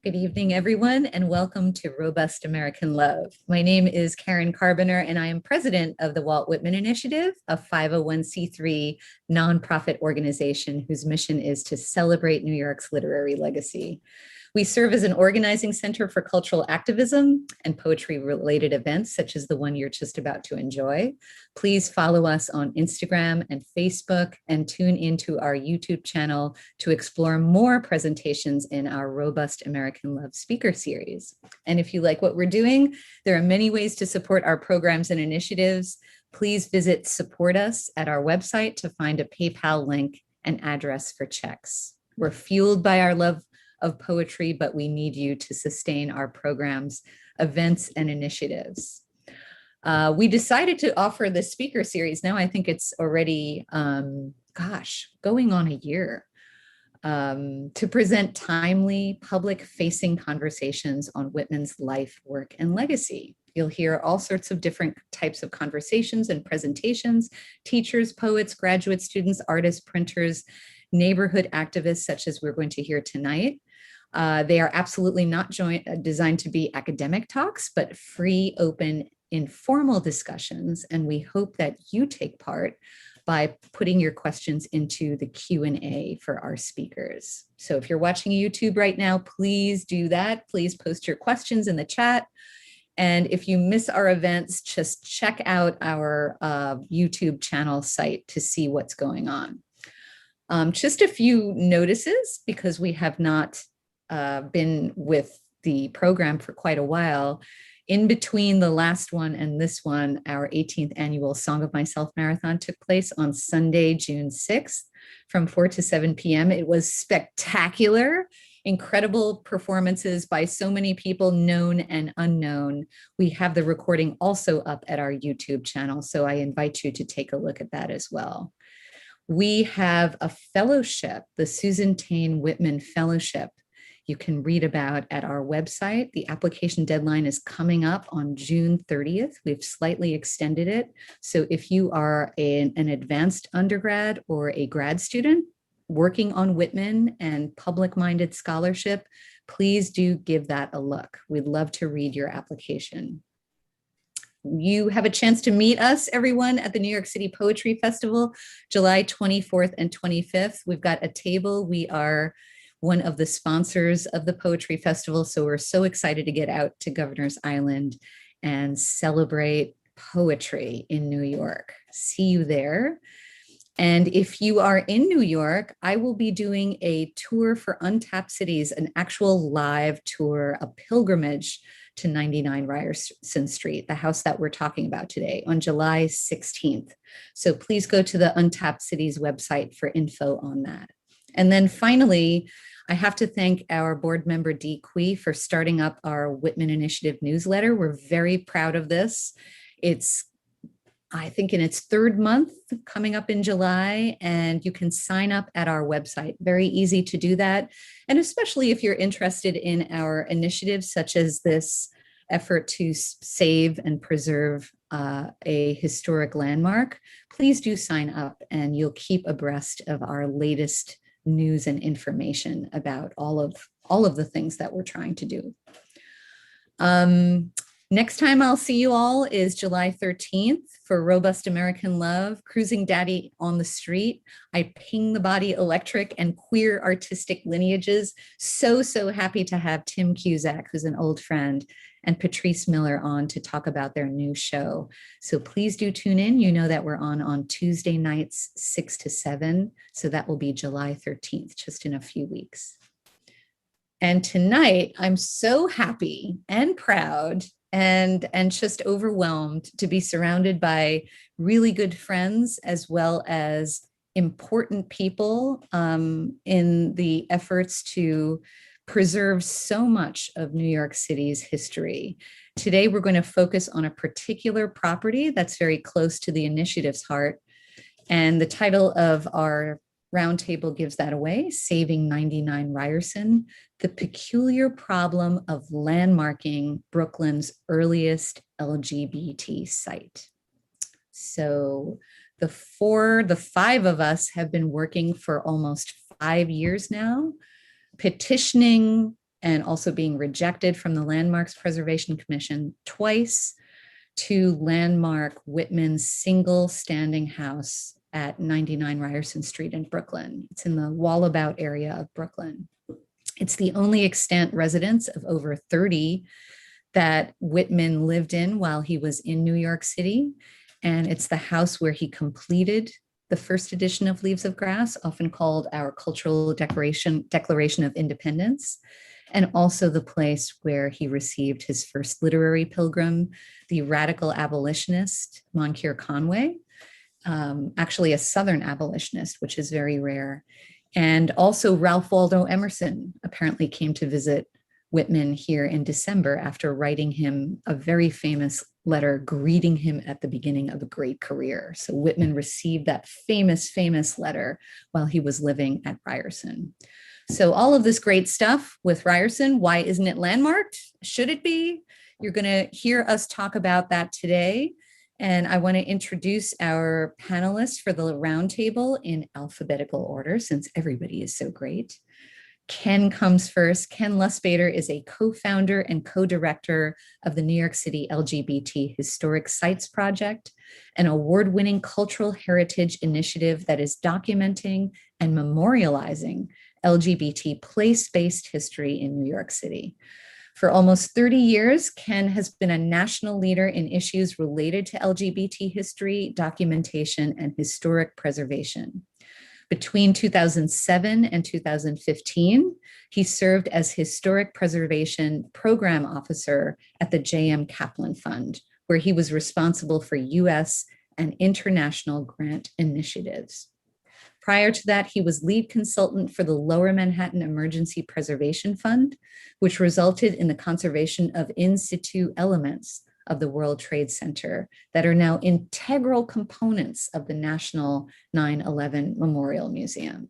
Good evening, everyone, and welcome to Robust American Love. My name is Karen Karbiener, and I am president of the Walt Whitman Initiative, a 501c3 nonprofit organization whose mission is to celebrate New York's literary legacy. We serve as an organizing center for cultural activism and poetry-related events, such as the one you're just about to enjoy. Please follow us on Instagram and Facebook and tune into our YouTube channel to explore more presentations in our Robust American Love speaker series. And if you like what we're doing, there are many ways to support our programs and initiatives. Please visit Support Us at our website to find a PayPal link and address for checks. We're fueled by our love of poetry, but we need you to sustain our programs, events, and initiatives. We decided to offer this speaker series. Now I think it's already, going on a year, to present timely, public-facing conversations on Whitman's life, work, and legacy. You'll hear all sorts of different types of conversations and presentations, teachers, poets, graduate students, artists, printers, neighborhood activists, such as we're going to hear tonight. They are absolutely not designed to be academic talks, but free, open, informal discussions. And we hope that you take part by putting your questions into the Q&A for our speakers. So if you're watching YouTube right now, please do that. Please post your questions in the chat. And if you miss our events, just check out our YouTube channel site to see what's going on. Just a few notices, because we have not been with the program for quite a while. In between the last one and this one, our 18th annual Song of Myself Marathon took place on Sunday, June 6th from 4 to 7 p.m. It was spectacular, incredible performances by so many people, known and unknown. We have the recording also up at our YouTube channel, so I invite you to take a look at that as well. We have a fellowship, the Susan Tane Whitman Fellowship. You can read about at our website. The application deadline is coming up on June 30th. We've slightly extended it. So if you are an advanced undergrad or a grad student working on Whitman and public-minded scholarship, please do give that a look. We'd love to read your application. You have a chance to meet us, everyone, at the New York City Poetry Festival, July 24th and 25th. We've got a table. We are one of the sponsors of the Poetry Festival, so we're so excited to get out to Governor's Island and celebrate poetry in New York. See you there. And if you are in New York, I will be doing a tour for Untapped Cities, an actual live tour, a pilgrimage to 99 Ryerson Street, the house that we're talking about today, on July 16th. So please go to the Untapped Cities website for info on that. And then finally, I have to thank our board member, Dee Quee, for starting up our Whitman Initiative newsletter. We're very proud of this. It's, I think, in its third month coming up in July, and you can sign up at our website. Very easy to do that. And especially if you're interested in our initiatives, such as this effort to save and preserve a historic landmark, please do sign up and you'll keep abreast of our latest news and information about all of the things that we're trying to do. Next time I'll see you all is July 13th for Robust American Love, Cruising Daddy on the Street, I Ping the Body Electric, and Queer Artistic Lineages. So happy to have Tim Cusack, who's an old friend, and Patrice Miller on to talk about their new show. So please do tune in. You know that we're on Tuesday nights, 6 to 7. So that will be July 13th, just in a few weeks. And tonight, I'm so happy and proud and just overwhelmed to be surrounded by really good friends, as well as important people in the efforts to preserve so much of New York City's history. Today, we're going to focus on a particular property that's very close to the initiative's heart. And the title of our roundtable gives that away, Saving 99 Ryerson, the peculiar problem of landmarking Brooklyn's earliest LGBT site. So the five of us have been working for almost 5 years now, petitioning, and also being rejected from the Landmarks Preservation Commission twice, to landmark Whitman's single standing house at 99 Ryerson Street in Brooklyn. It's in the Wallabout area of Brooklyn. It's the only extant residence of over 30 that Whitman lived in while he was in New York City. And it's the house where he completed the first edition of Leaves of Grass, often called our Cultural Declaration of Independence, and also the place where he received his first literary pilgrim, the radical abolitionist Moncure Conway, actually a Southern abolitionist, which is very rare. And also Ralph Waldo Emerson apparently came to visit Whitman here in December after writing him a very famous letter greeting him at the beginning of a great career. So Whitman received that famous letter while he was living at Ryerson. So all of this great stuff with Ryerson, why isn't it landmarked? Should it be? You're going to hear us talk about that today. And I want to introduce our panelists for the roundtable in alphabetical order, since everybody is so great. Ken comes first. Ken Lusbader is a co-founder and co-director of the New York City LGBT Historic Sites Project, an award-winning cultural heritage initiative that is documenting and memorializing LGBT place-based history in New York City. For almost 30 years, Ken has been a national leader in issues related to LGBT history, documentation, and historic preservation. Between 2007 and 2015, he served as Historic Preservation Program Officer at the J.M. Kaplan Fund, where he was responsible for U.S. and international grant initiatives. Prior to that, he was lead consultant for the Lower Manhattan Emergency Preservation Fund, which resulted in the conservation of in situ elements of the World Trade Center that are now integral components of the National 9/11 Memorial Museum.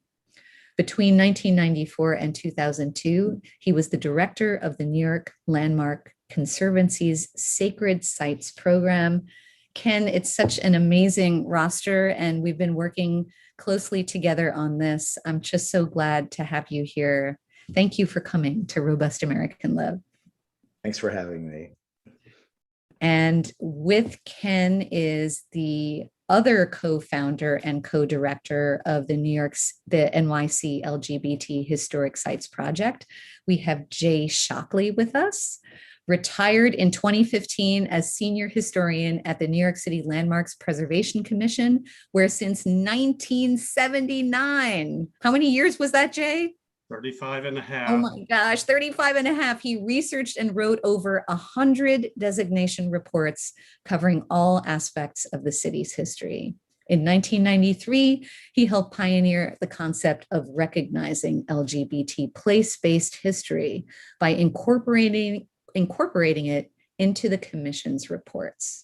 Between 1994 and 2002, he was the director of the New York Landmark Conservancy's Sacred Sites Program. Ken, it's such an amazing roster, and we've been working closely together on this. I'm just so glad to have you here. Thank you for coming to Robust American Love. Thanks for having me. And with Ken is the other co-founder and co-director of the NYC LGBT Historic Sites Project. We have Jay Shockley with us, retired in 2015 as senior historian at the New York City Landmarks Preservation Commission, where since 1979, how many years was that, Jay? 35 and a half. Oh my gosh, 35 and a half. He researched and wrote over 100 designation reports covering all aspects of the city's history. In 1993, he helped pioneer the concept of recognizing LGBT place-based history by incorporating it into the commission's reports.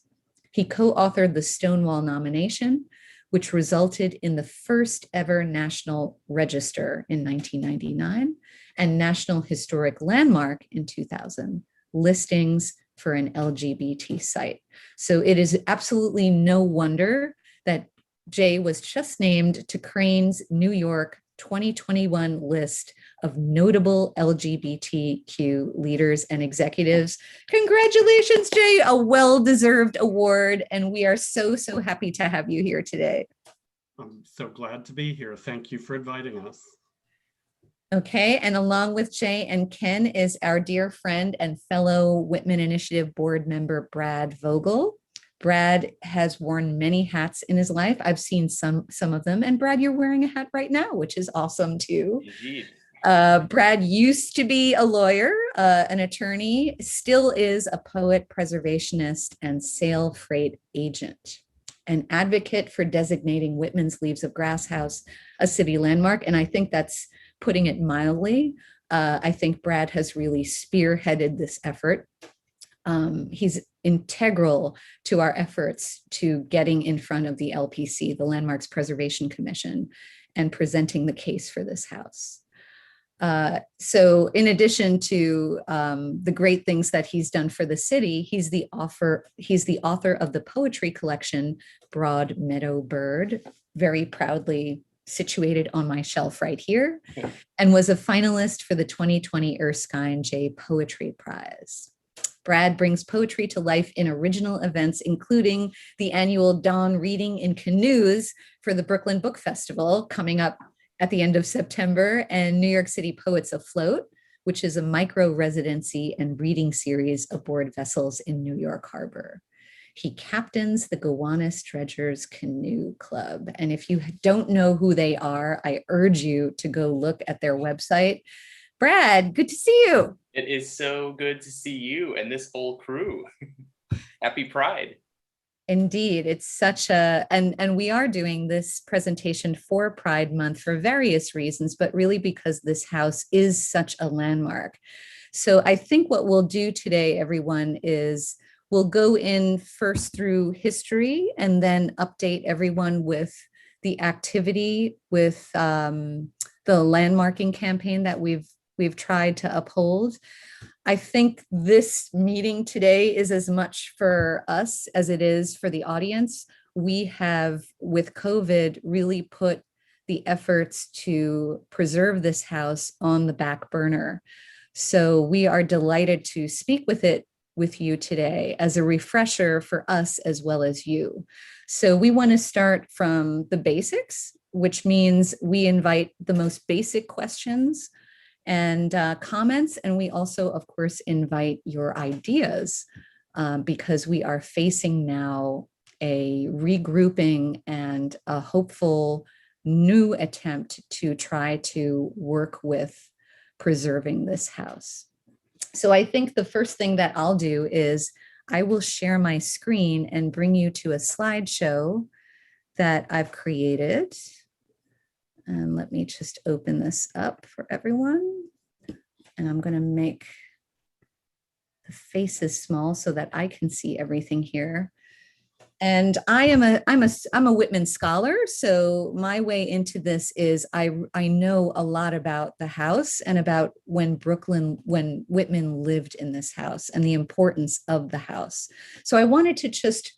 He co-authored the Stonewall nomination, which resulted in the first ever National Register in 1999 and National Historic Landmark in 2000, listings for an LGBT site. So it is absolutely no wonder that Jay was just named to Crane's New York 2021 list of notable LGBTQ leaders and executives. Congratulations, Jay, a well-deserved award. And we are so happy to have you here today. I'm so glad to be here. Thank you for inviting us. Okay, and along with Jay and Ken is our dear friend and fellow Whitman Initiative board member, Brad Vogel. Brad has worn many hats in his life. I've seen some of them. And Brad, you're wearing a hat right now, which is awesome too. Indeed. Brad used to be a lawyer, an attorney, still is a poet, preservationist, and sail freight agent, an advocate for designating Whitman's Leaves of Grass House a city landmark. And I think that's putting it mildly. I think Brad has really spearheaded this effort. He's integral to our efforts to getting in front of the LPC, the Landmarks Preservation Commission, and presenting the case for this house. So in addition to the great things that he's done for the city, he's the author of the poetry collection, Broad Meadow Bird, very proudly situated on my shelf right here, and was a finalist for the 2020 Erskine J. Poetry Prize. Brad brings poetry to life in original events, including the annual Dawn Reading in Canoes for the Brooklyn Book Festival coming up at the end of September, and New York City Poets Afloat, which is a micro residency and reading series aboard vessels in New York Harbor. He captains the Gowanus Dredgers Canoe Club. And if you don't know who they are, I urge you to go look at their website. Brad, good to see you. It is so good to see you and this whole crew. Happy Pride. Indeed, it's such a, and we are doing this presentation for Pride Month for various reasons, but really because this house is such a landmark. So I think what we'll do today, everyone, is we'll go in first through history and then update everyone with the activity with the landmarking campaign that we've tried to uphold. I think this meeting today is as much for us as it is for the audience. We have, with COVID, really put the efforts to preserve this house on the back burner. So we are delighted to speak with you today as a refresher for us as well as you. So we want to start from the basics, which means we invite the most basic questions and comments. And we also, of course, invite your ideas because we are facing now a regrouping and a hopeful new attempt to try to work with preserving this house. So I think the first thing that I'll do is I will share my screen and bring you to a slideshow that I've created. And let me just open this up for everyone. And I'm going to make the faces small so that I can see everything here. And I'm a Whitman scholar, so my way into this is I know a lot about the house and about when Whitman lived in this house and the importance of the house. So I wanted to just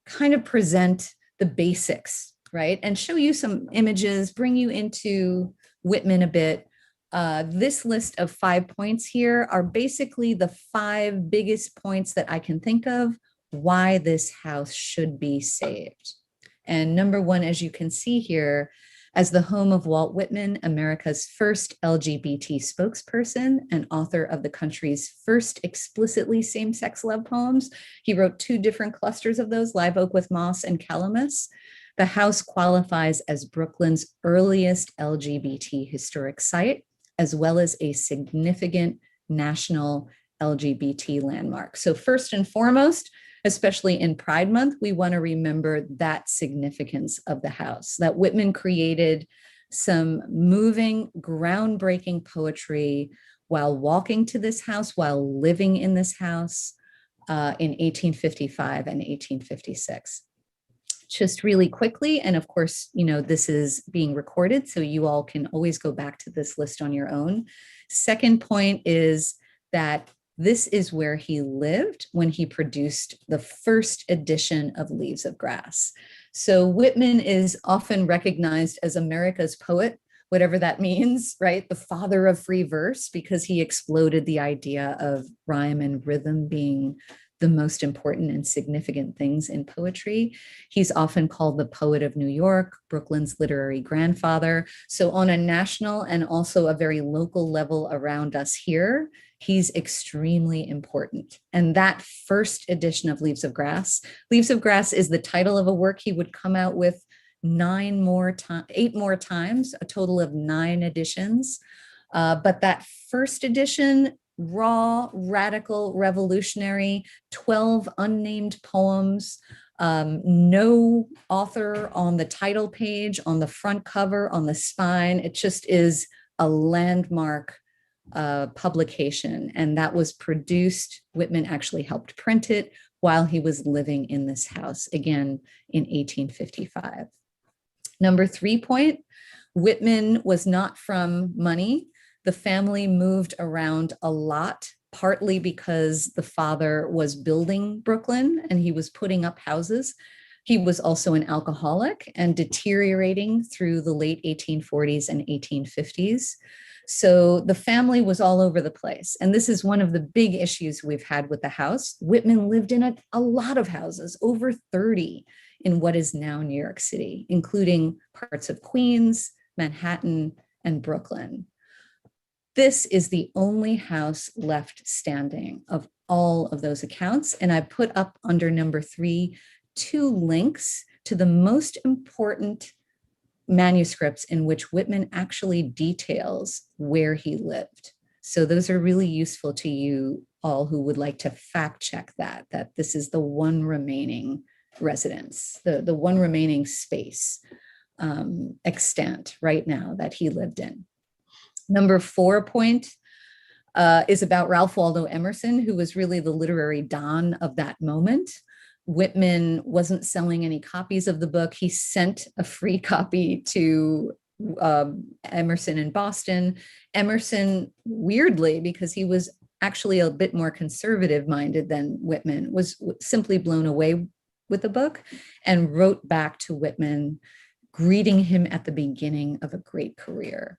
kind of present the basics, right? And show you some images, bring you into Whitman a bit. This list of 5 points here are basically the 5 biggest points that I can think of why this house should be saved. And number 1, as you can see here, as the home of Walt Whitman, America's first LGBT spokesperson and author of the country's first explicitly same-sex love poems, he wrote 2 different clusters of those, Live Oak with Moss and Calamus. The house qualifies as Brooklyn's earliest LGBT historic site, as well as a significant national LGBT landmark. So first and foremost, especially in Pride Month, we want to remember that significance of the house, that Whitman created some moving, groundbreaking poetry while walking to this house, while living in this house in 1855 and 1856. Just really quickly, and of course, you know, this is being recorded, so you all can always go back to this list on your own. Second point is that this is where he lived when he produced the first edition of Leaves of Grass. So Whitman is often recognized as America's poet, whatever that means, right? The father of free verse, because he exploded the idea of rhyme and rhythm being the most important and significant things in poetry. He's often called the poet of New York, Brooklyn's literary grandfather. So on a national and also a very local level around us here, he's extremely important. And that first edition of Leaves of Grass is the title of a work he would come out with 8 more times, a total of 9 editions. But that first edition, raw, radical, revolutionary, 12 unnamed poems, no author on the title page, on the front cover, on the spine. It just is a landmark publication. And that was produced, Whitman actually helped print it while he was living in this house, again, in 1855. Number 3 point, Whitman was not from money. The family moved around a lot, partly because the father was building Brooklyn and he was putting up houses. He was also an alcoholic and deteriorating through the late 1840s and 1850s. So the family was all over the place. And this is one of the big issues we've had with the house. Whitman lived in a lot of houses, over 30 in what is now New York City, including parts of Queens, Manhattan, and Brooklyn. This is the only house left standing of all of those accounts. And I put up under number 3, 2 links to the most important manuscripts in which Whitman actually details where he lived. So those are really useful to you all who would like to fact check that this is the one remaining residence, the one remaining space extant right now that he lived in. Number 4 point is about Ralph Waldo Emerson, who was really the literary don of that moment. Whitman wasn't selling any copies of the book. He sent a free copy to Emerson in Boston. Emerson, weirdly, because he was actually a bit more conservative minded than Whitman, was simply blown away with the book and wrote back to Whitman, greeting him at the beginning of a great career.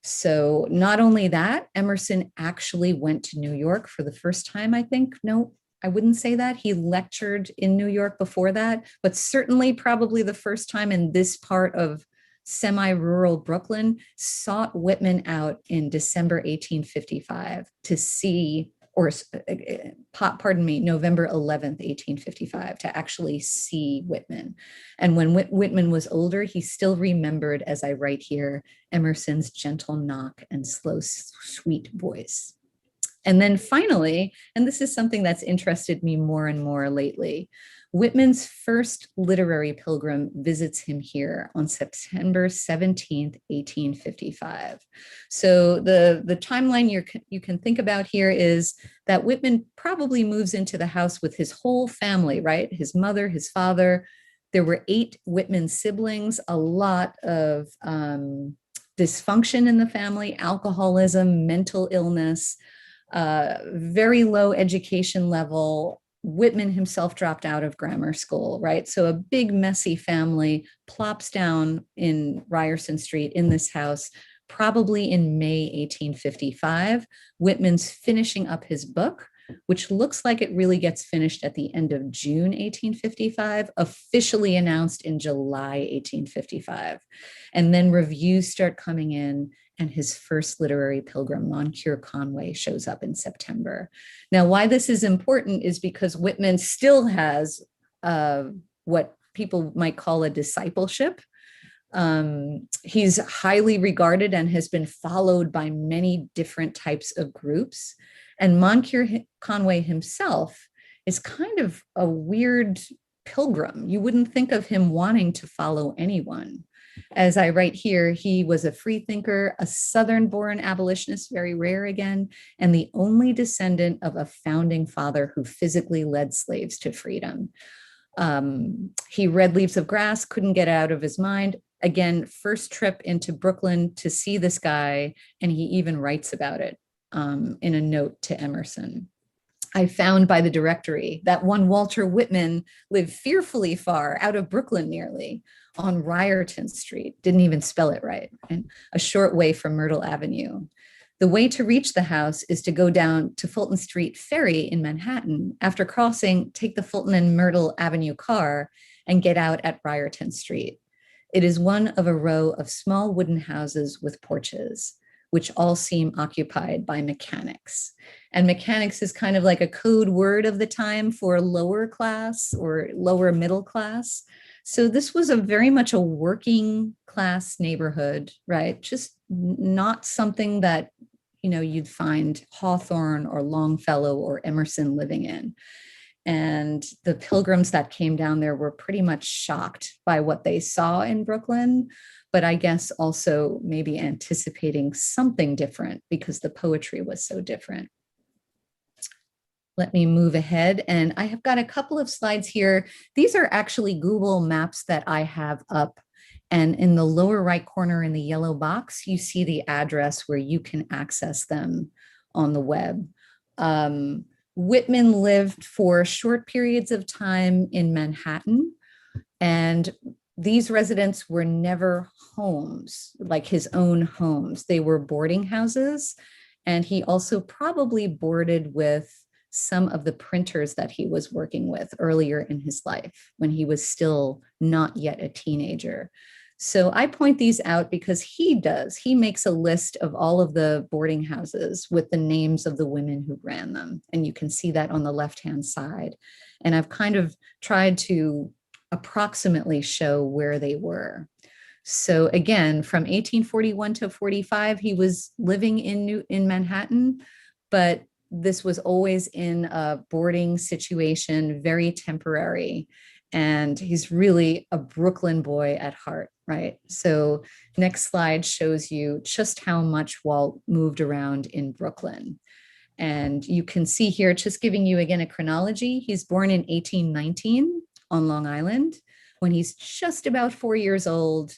So not only that, Emerson actually went to New York for the first time, I think. No, I wouldn't say that. He lectured in New York before that, but certainly probably the first time in this part of semi-rural Brooklyn, sought Whitman out in December 1855 to see, or pardon me, November 11th, 1855, to actually see Whitman. And when Whitman was older, he still remembered, as I write here, Emerson's gentle knock and slow, sweet voice. And then finally, and this is something that's interested me more and more lately, Whitman's first literary pilgrim visits him here on September 17th, 1855. So the timeline you can think about here is that Whitman probably moves into the house with his whole family, right? His mother, his father. There were 8 Whitman siblings, a lot of dysfunction in the family, alcoholism, mental illness, very low education level. Whitman himself dropped out of grammar school, right? So a big messy family plops down in Ryerson Street in this house, probably in May 1855. Whitman's finishing up his book, which looks like it really gets finished at the end of June 1855, officially announced in July 1855. And then reviews start coming in, and his first literary pilgrim, Moncure Conway, shows up in September. Now, why this is important is because Whitman still has what people might call a discipleship. He's highly regarded and has been followed by many different types of groups. And Moncure Conway himself is kind of a weird pilgrim. You wouldn't think of him wanting to follow anyone. As I write here, he was a free thinker, a Southern-born abolitionist, very rare again, and the only descendant of a founding father who physically led slaves to freedom. He read Leaves of Grass, couldn't get out of his mind. Again, first trip into Brooklyn to see this guy, and he even writes about it in a note to Emerson. I found by the directory that one Walter Whitman lived fearfully far out of Brooklyn nearly, on Ryerson Street, didn't even spell it right, and a short way from Myrtle Avenue. The way to reach the house is to go down to Fulton Street Ferry in Manhattan. After crossing, take the Fulton and Myrtle Avenue car and get out at Ryerson Street. It is one of a row of small wooden houses with porches, which all seem occupied by mechanics. And mechanics is kind of like a code word of the time for lower class or lower middle class. So this was very much a working class neighborhood, right? Just not something that, you'd find Hawthorne or Longfellow or Emerson living in. And the pilgrims that came down there were pretty much shocked by what they saw in Brooklyn, but I guess also maybe anticipating something different because the poetry was so different. Let me move ahead. And I have got a couple of slides here. These are actually Google Maps that I have up. And in the lower right corner in the yellow box, you see the address where you can access them on the web. Whitman lived for short periods of time in Manhattan. And these residents were never homes, like his own homes. They were boarding houses. And he also probably boarded with some of the printers that he was working with earlier in his life when he was still not yet a teenager. So I point these out because he makes a list of all of the boarding houses with the names of the women who ran them. And you can see that on the left-hand side. And I've kind of tried to approximately show where they were. So again, from 1841 to 45, he was living in Manhattan, but this was always in a boarding situation, very temporary. And he's really a Brooklyn boy at heart, right? So next slide shows you just how much Walt moved around in Brooklyn. And you can see here, just giving you again a chronology, he's born in 1819 on Long Island. When he's just about 4 years old,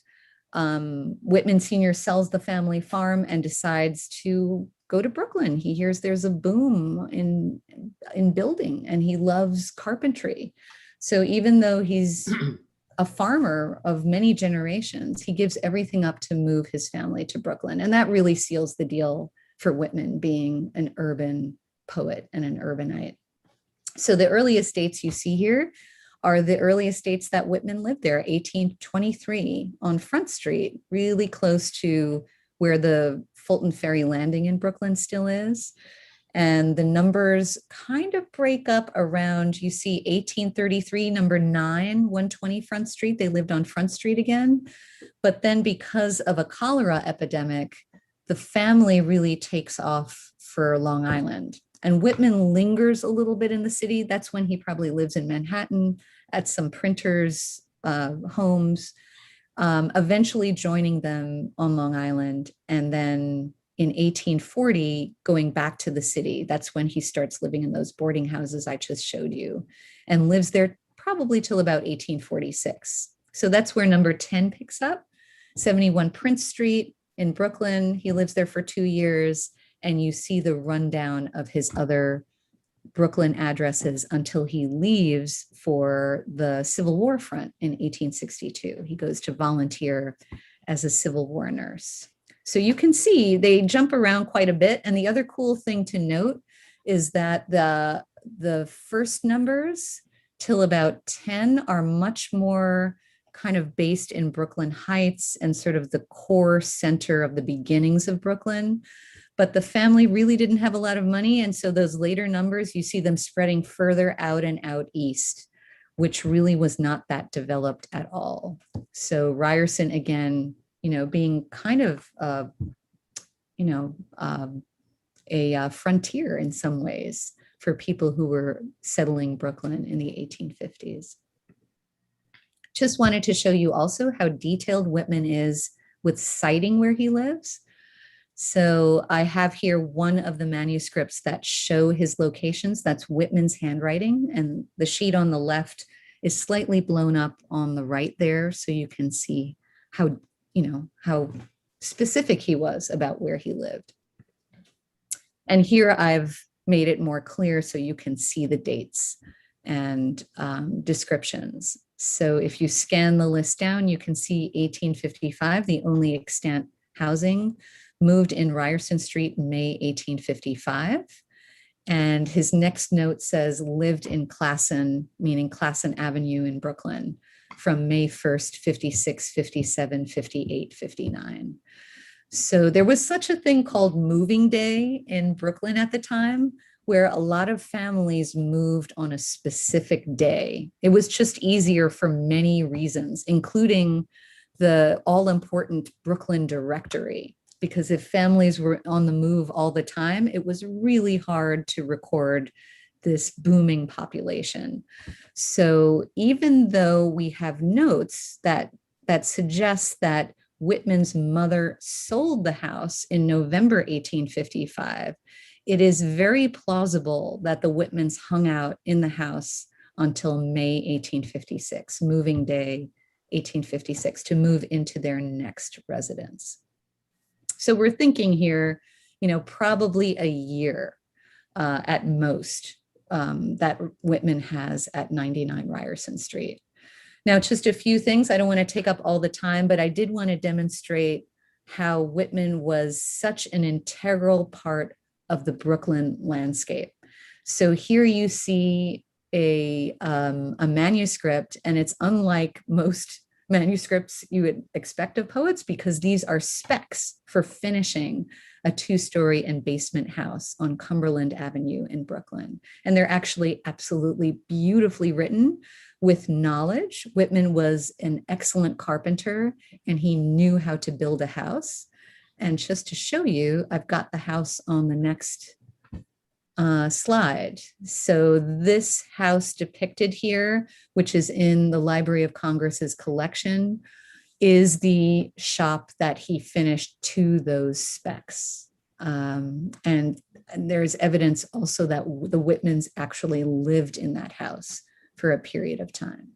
Whitman Sr. sells the family farm and decides to go to Brooklyn. He hears there's a boom in building and he loves carpentry. So even though he's a farmer of many generations, he gives everything up to move his family to Brooklyn. And that really seals the deal for Whitman being an urban poet and an urbanite. So the earliest dates you see here are the earliest dates that Whitman lived there, 1823 on Front Street, really close to where the Fulton Ferry Landing in Brooklyn still is. And the numbers kind of break up around, you see 1833, number 9, 120 Front Street. They lived on Front Street again. But then because of a cholera epidemic, the family really takes off for Long Island. And Whitman lingers a little bit in the city. That's when he probably lives in Manhattan at some printers' homes, eventually joining them on Long Island. And then in 1840, going back to the city. That's when he starts living in those boarding houses I just showed you, and lives there probably till about 1846. So that's where number 10 picks up, 71 Prince Street in Brooklyn. He lives there for 2 years, and you see the rundown of his other Brooklyn addresses until he leaves for the Civil War front in 1862. He goes to volunteer as a Civil War nurse. So you can see they jump around quite a bit. And the other cool thing to note is that the first numbers till about 10 are much more kind of based in Brooklyn Heights and sort of the core center of the beginnings of Brooklyn. But the family really didn't have a lot of money. And so those later numbers, you see them spreading further out and out east, which really was not that developed at all. So Ryerson, again, being kind of, a frontier in some ways for people who were settling Brooklyn in the 1850s. Just wanted to show you also how detailed Whitman is with citing where he lives. So I have here one of the manuscripts that show his locations. That's Whitman's handwriting. And the sheet on the left is slightly blown up on the right there. So you can see how specific he was about where he lived. And here I've made it more clear so you can see the dates and descriptions. So if you scan the list down, you can see 1855, the only extant housing, moved in Ryerson Street, May 1855. And his next note says lived in Classen, meaning Classen Avenue in Brooklyn, from May 1st, 56, 57, 58, 59. So there was such a thing called moving day in Brooklyn at the time, where a lot of families moved on a specific day. It was just easier for many reasons, including the all-important Brooklyn Directory. Because if families were on the move all the time, it was really hard to record this booming population. So even though we have notes that suggest that Whitman's mother sold the house in November 1855, it is very plausible that the Whitmans hung out in the house until May 1856, moving day 1856, to move into their next residence. So we're thinking here, probably a year at most that Whitman has at 99 Ryerson Street. Now, just a few things. I don't want to take up all the time, but I did want to demonstrate how Whitman was such an integral part of the Brooklyn landscape. So here you see a manuscript, and it's unlike most manuscripts you would expect of poets because these are specs for finishing a two-story and basement house on Cumberland Avenue in Brooklyn. And they're actually absolutely beautifully written with knowledge. Whitman was an excellent carpenter and he knew how to build a house. And just to show you, I've got the house on the next slide. So this house depicted here, which is in the Library of Congress's collection, is the shop that he finished to those specs. And there's evidence also that the Whitmans actually lived in that house for a period of time.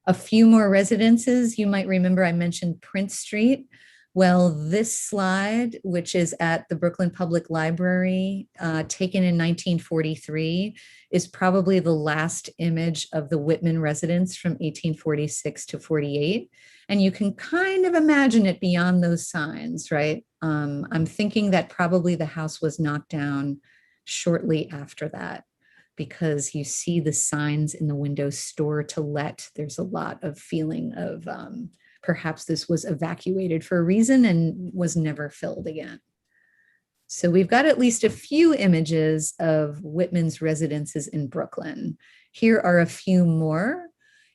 A few more residences. You might remember I mentioned Prince Street. Well, this slide, which is at the Brooklyn Public Library, taken in 1943, is probably the last image of the Whitman residence from 1846 to 48. And you can kind of imagine it beyond those signs, right? I'm thinking that probably the house was knocked down shortly after that, because you see the signs in the window, store to let. There's a lot of feeling of perhaps this was evacuated for a reason and was never filled again. So we've got at least a few images of Whitman's residences in Brooklyn. Here are a few more.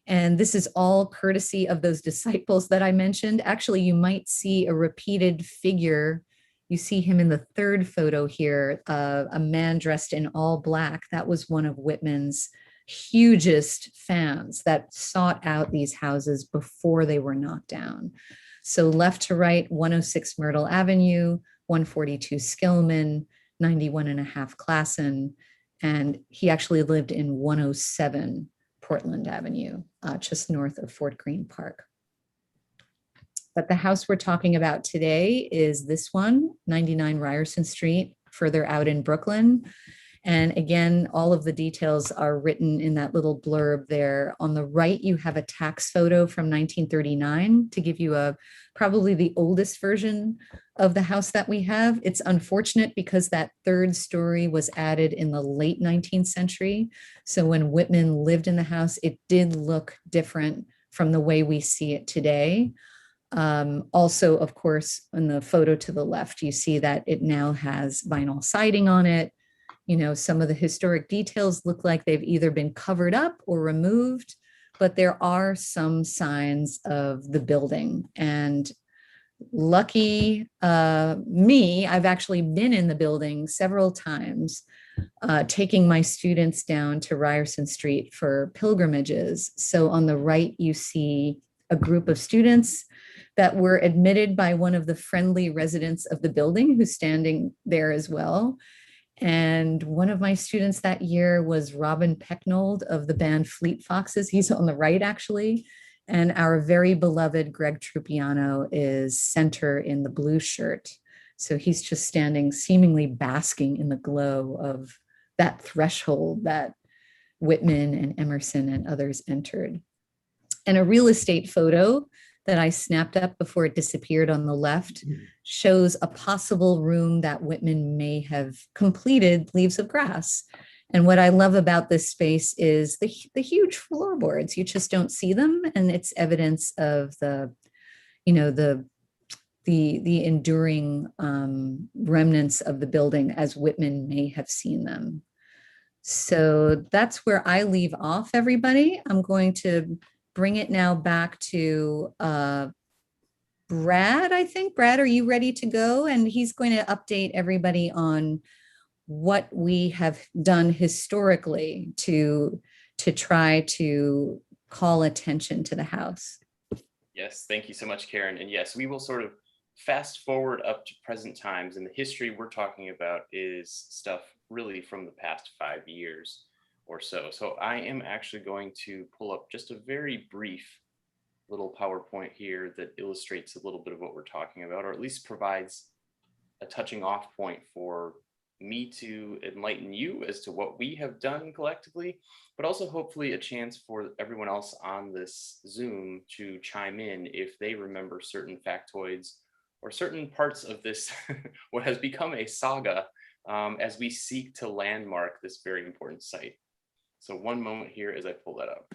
And this is all courtesy of those disciples that I mentioned. Actually, you might see a repeated figure. You see him in the third photo here, a man dressed in all black. That was one of Whitman's hugest fans that sought out these houses before they were knocked down. So left to right, 106 Myrtle Avenue, 142 Skillman, 91.5 Classen, and he actually lived in 107 Portland Avenue, just north of Fort Greene Park. But the house we're talking about today is this one, 99 Ryerson Street, further out in Brooklyn. And again, all of the details are written in that little blurb there. On the right, you have a tax photo from 1939 to give you probably the oldest version of the house that we have. It's unfortunate because that third story was added in the late 19th century. So when Whitman lived in the house, it did look different from the way we see it today. Also, of course, in the photo to the left, you see that it now has vinyl siding on it. You know, some of the historic details look like they've either been covered up or removed, but there are some signs of the building. And lucky me, I've actually been in the building several times, taking my students down to Ryerson Street for pilgrimages. So on the right, you see a group of students that were admitted by one of the friendly residents of the building who's standing there as well. And one of my students that year was Robin Pecknold of the band Fleet Foxes. He's on the right, actually. And our very beloved Greg Trupiano is center in the blue shirt. So he's just standing, seemingly basking in the glow of that threshold that Whitman and Emerson and others entered. And a real estate photo that I snapped up before it disappeared on the left shows a possible room that Whitman may have completed, Leaves of Grass. And what I love about this space is the huge floorboards. You just don't see them, and it's evidence of the enduring remnants of the building as Whitman may have seen them. So that's where I leave off, everybody. I'm going to bring it now back to Brad, I think. Brad, are you ready to go? And he's going to update everybody on what we have done historically to try to call attention to the house. Yes, thank you so much, Karen. And yes, we will sort of fast forward up to present times, and the history we're talking about is stuff really from the past 5 years or so. So I am actually going to pull up just a very brief little PowerPoint here that illustrates a little bit of what we're talking about, or at least provides a touching off point for me to enlighten you as to what we have done collectively, but also hopefully a chance for everyone else on this Zoom to chime in if they remember certain factoids or certain parts of this, what has become a saga as we seek to landmark this very important site. So one moment here as I pull that up.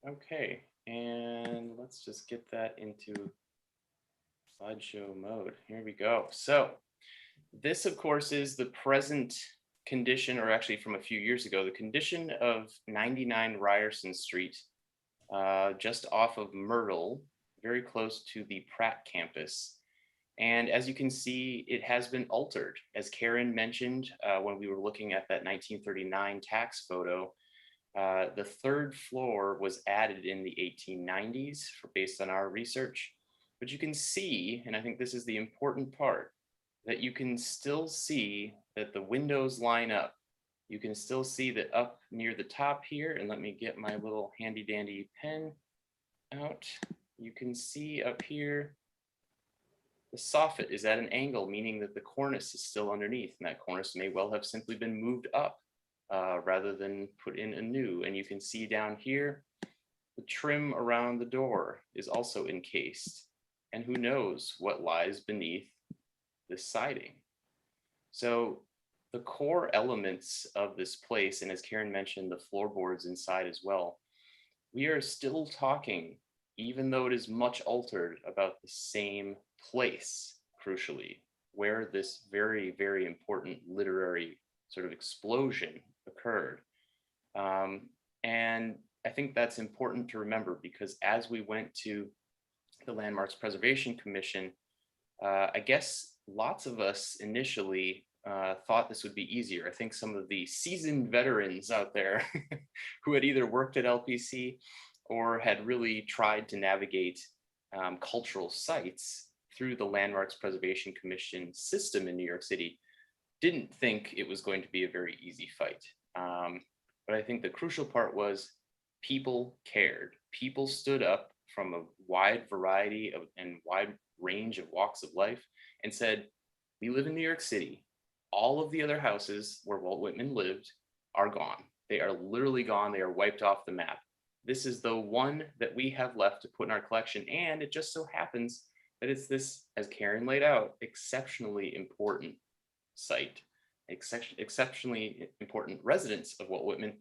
Okay, and let's just get that into slideshow mode. Here we go. So this, of course, is the present condition, or actually from a few years ago, the condition of 99 Ryerson Street, just off of Myrtle, very close to the Pratt campus. And as you can see, it has been altered. As Karen mentioned, when we were looking at that 1939 tax photo, the third floor was added in the 1890s based on our research. But you can see, and I think this is the important part, that you can still see that the windows line up. You can still see that up near the top here, and let me get my little handy dandy pen out. You can see up here, the soffit is at an angle, meaning that the cornice is still underneath, and that cornice may well have simply been moved up rather than put in anew. And you can see down here, the trim around the door is also encased. And who knows what lies beneath this siding. So the core elements of this place, and as Karen mentioned, the floorboards inside as well, we are still talking, even though it is much altered, about the same place, crucially, where this very, very important literary sort of explosion occurred. And I think that's important to remember, because as we went to the Landmarks Preservation Commission, I guess lots of us initially thought this would be easier. I think some of the seasoned veterans out there who had either worked at LPC or had really tried to navigate cultural sites through the Landmarks Preservation Commission system in New York City didn't think it was going to be a very easy fight. But I think the crucial part was people cared. People stood up from a wide variety of and wide range of walks of life and said, we live in New York City. All of the other houses where Walt Whitman lived are gone. They are literally gone. They are wiped off the map. This is the one that we have left to put in our collection. And it just so happens that it's this, as Karen laid out, exceptionally important site, exceptionally important residence of Walt Whitman.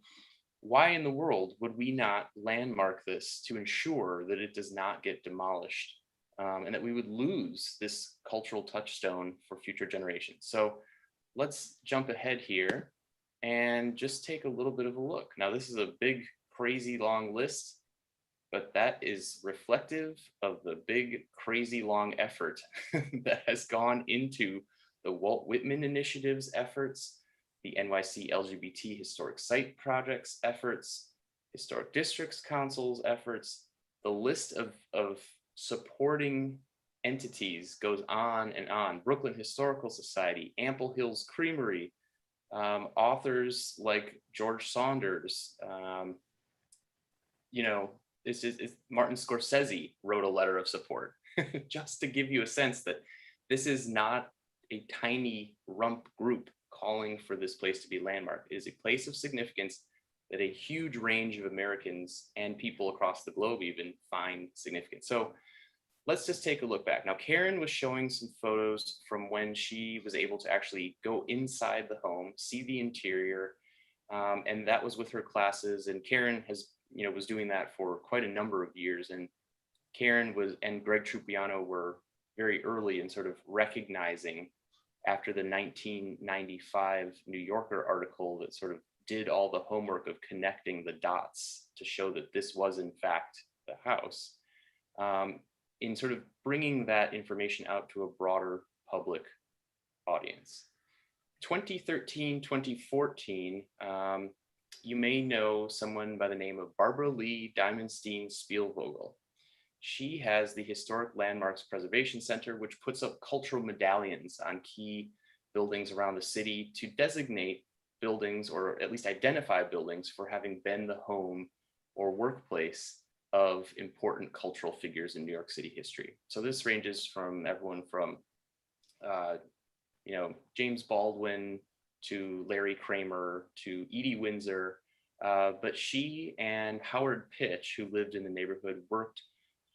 Why in the world would we not landmark this to ensure that it does not get demolished and that we would lose this cultural touchstone for future generations? So let's jump ahead here and just take a little bit of a look. Now, this is a big, crazy long list, but that is reflective of the big, crazy long effort that has gone into the Walt Whitman Initiative's efforts, the NYC Lgbt Historic Site Project's efforts, Historic Districts Council's efforts. The list of supporting entities goes on and on. Brooklyn Historical Society, Ample Hills Creamery, authors like George Saunders. It's Martin Scorsese wrote a letter of support, just to give you a sense that this is not a tiny rump group calling for this place to be landmarked. It is a place of significance that a huge range of Americans and people across the globe even find significant. So let's just take a look back. Now, Karen was showing some photos from when she was able to actually go inside the home, see the interior, and that was with her classes. And Karen was doing that for quite a number of years. And Karen and Greg Trupiano were very early in sort of recognizing, after the 1995 New Yorker article that sort of did all the homework of connecting the dots to show that this was in fact the house, in sort of bringing that information out to a broader public audience. 2013, 2014, you may know someone by the name of Barbara Lee Diamondstein Spielvogel. She has the Historic Landmarks Preservation Center, which puts up cultural medallions on key buildings around the city to designate buildings, or at least identify buildings, for having been the home or workplace of important cultural figures in New York City history. So this ranges from everyone from, James Baldwin to Larry Kramer to Edie Windsor. But she and Howard Pitch, who lived in the neighborhood, worked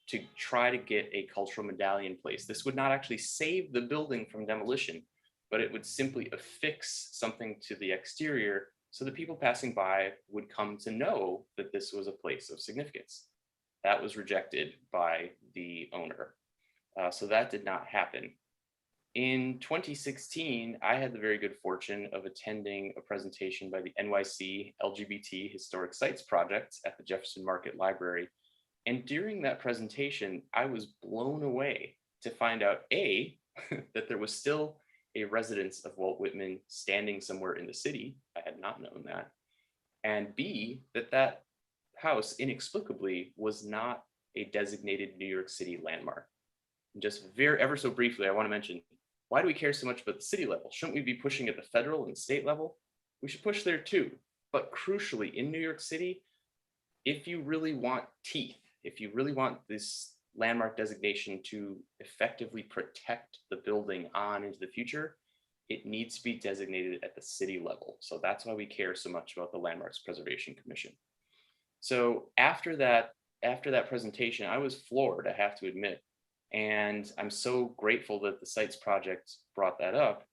to try to get a cultural medallion placed. This would not actually save the building from demolition, but it would simply affix something to the exterior so the people passing by would come to know that this was a place of significance. That was rejected by the owner. So that did not happen. In 2016, I had the very good fortune of attending a presentation by the NYC LGBT Historic Sites Project at the Jefferson Market Library. And during that presentation, I was blown away to find out, A, that there was still a residence of Walt Whitman standing somewhere in the city. I had not known that. And B, that house inexplicably was not a designated New York City landmark. And just ever so briefly, I want to mention, why do we care so much about the city level? Shouldn't we be pushing at the federal and state level? We should push there too. But crucially, in New York City, if you really want teeth, if you really want this landmark designation to effectively protect the building on into the future, it needs to be designated at the city level. So that's why we care so much about the Landmarks Preservation Commission. So after that presentation, I was floored, I have to admit. And I'm so grateful that the Sites Project brought that up,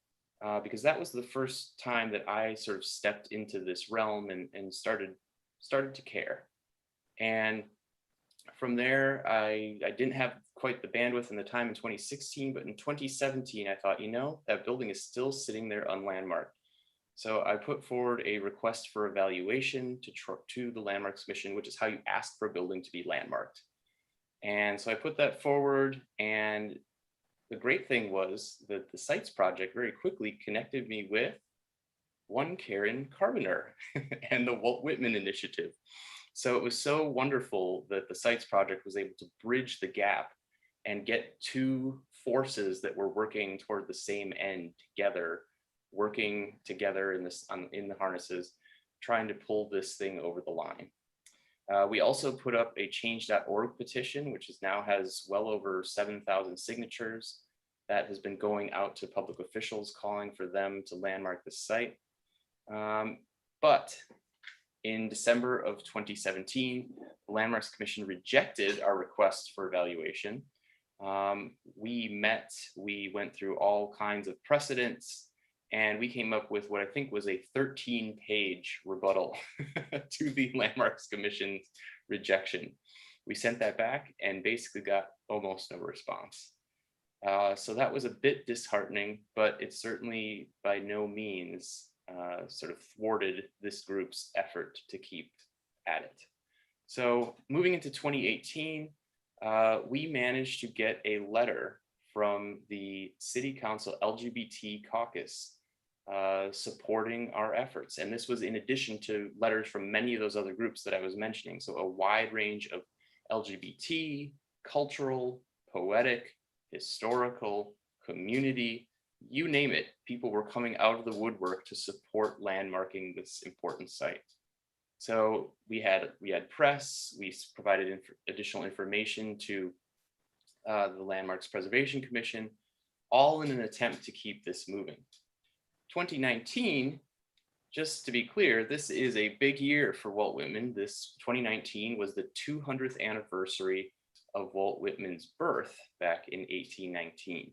because that was the first time that I sort of stepped into this realm and started to care. And from there, I didn't have quite the bandwidth and the time in 2016, but in 2017, I thought, that building is still sitting there unlandmarked. So I put forward a request for evaluation to the Landmarks Commission, which is how you ask for a building to be landmarked. And so I put that forward, and the great thing was that the Sites Project very quickly connected me with one Karen Karbiener and the Walt Whitman Initiative. So it was so wonderful that the Sites Project was able to bridge the gap and get two forces that were working toward the same end together, working together in the harnesses, trying to pull this thing over the line. We also put up a change.org petition, which now has well over 7,000 signatures. That has been going out to public officials, calling for them to landmark the site. But in December of 2017, the Landmarks Commission rejected our request for evaluation. We went through all kinds of precedents, and we came up with what I think was a 13-page rebuttal to the Landmarks Commission's rejection. We sent that back and basically got almost no response. So that was a bit disheartening, but it certainly by no means sort of thwarted this group's effort to keep at it. So moving into 2018, we managed to get a letter from the City Council LGBT caucus supporting our efforts. And this was in addition to letters from many of those other groups that I was mentioning. So a wide range of LGBT, cultural, poetic, historical, community, you name it, people were coming out of the woodwork to support landmarking this important site. So we had press, we provided additional information to the Landmarks Preservation Commission, all in an attempt to keep this moving. 2019, just to be clear, this is a big year for Walt Whitman. This 2019 was the 200th anniversary of Walt Whitman's birth back in 1819.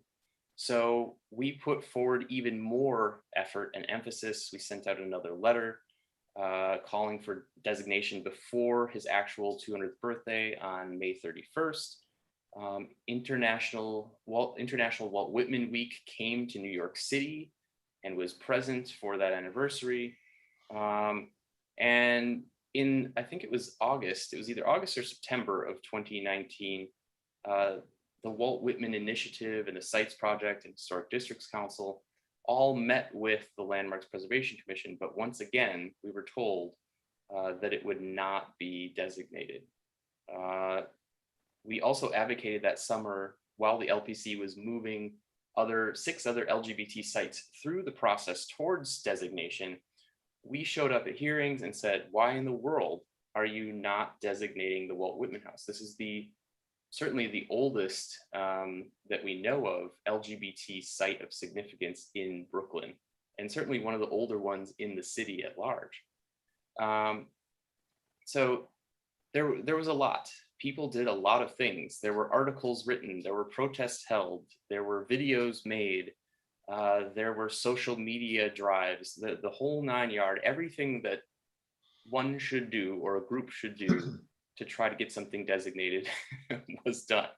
So we put forward even more effort and emphasis. We sent out another letter calling for designation before his actual 200th birthday on May 31st. International Walt Whitman Week came to New York City and was present for that anniversary. And I think it was August, it was either August or September of 2019, the Walt Whitman Initiative and the Sites Project and Historic Districts Council all met with the Landmarks Preservation Commission, but once again, we were told that it would not be designated. We also advocated that summer, while the LPC was moving 6 other LGBT sites through the process towards designation, we showed up at hearings and said, why in the world are you not designating the Walt Whitman House? This is certainly the oldest that we know of LGBT site of significance in Brooklyn, and certainly one of the older ones in the city at large. So there was a lot. People did a lot of things. There were articles written, there were protests held, there were videos made, there were social media drives, the whole 9 yard, everything that one should do or a group should do to try to get something designated was done.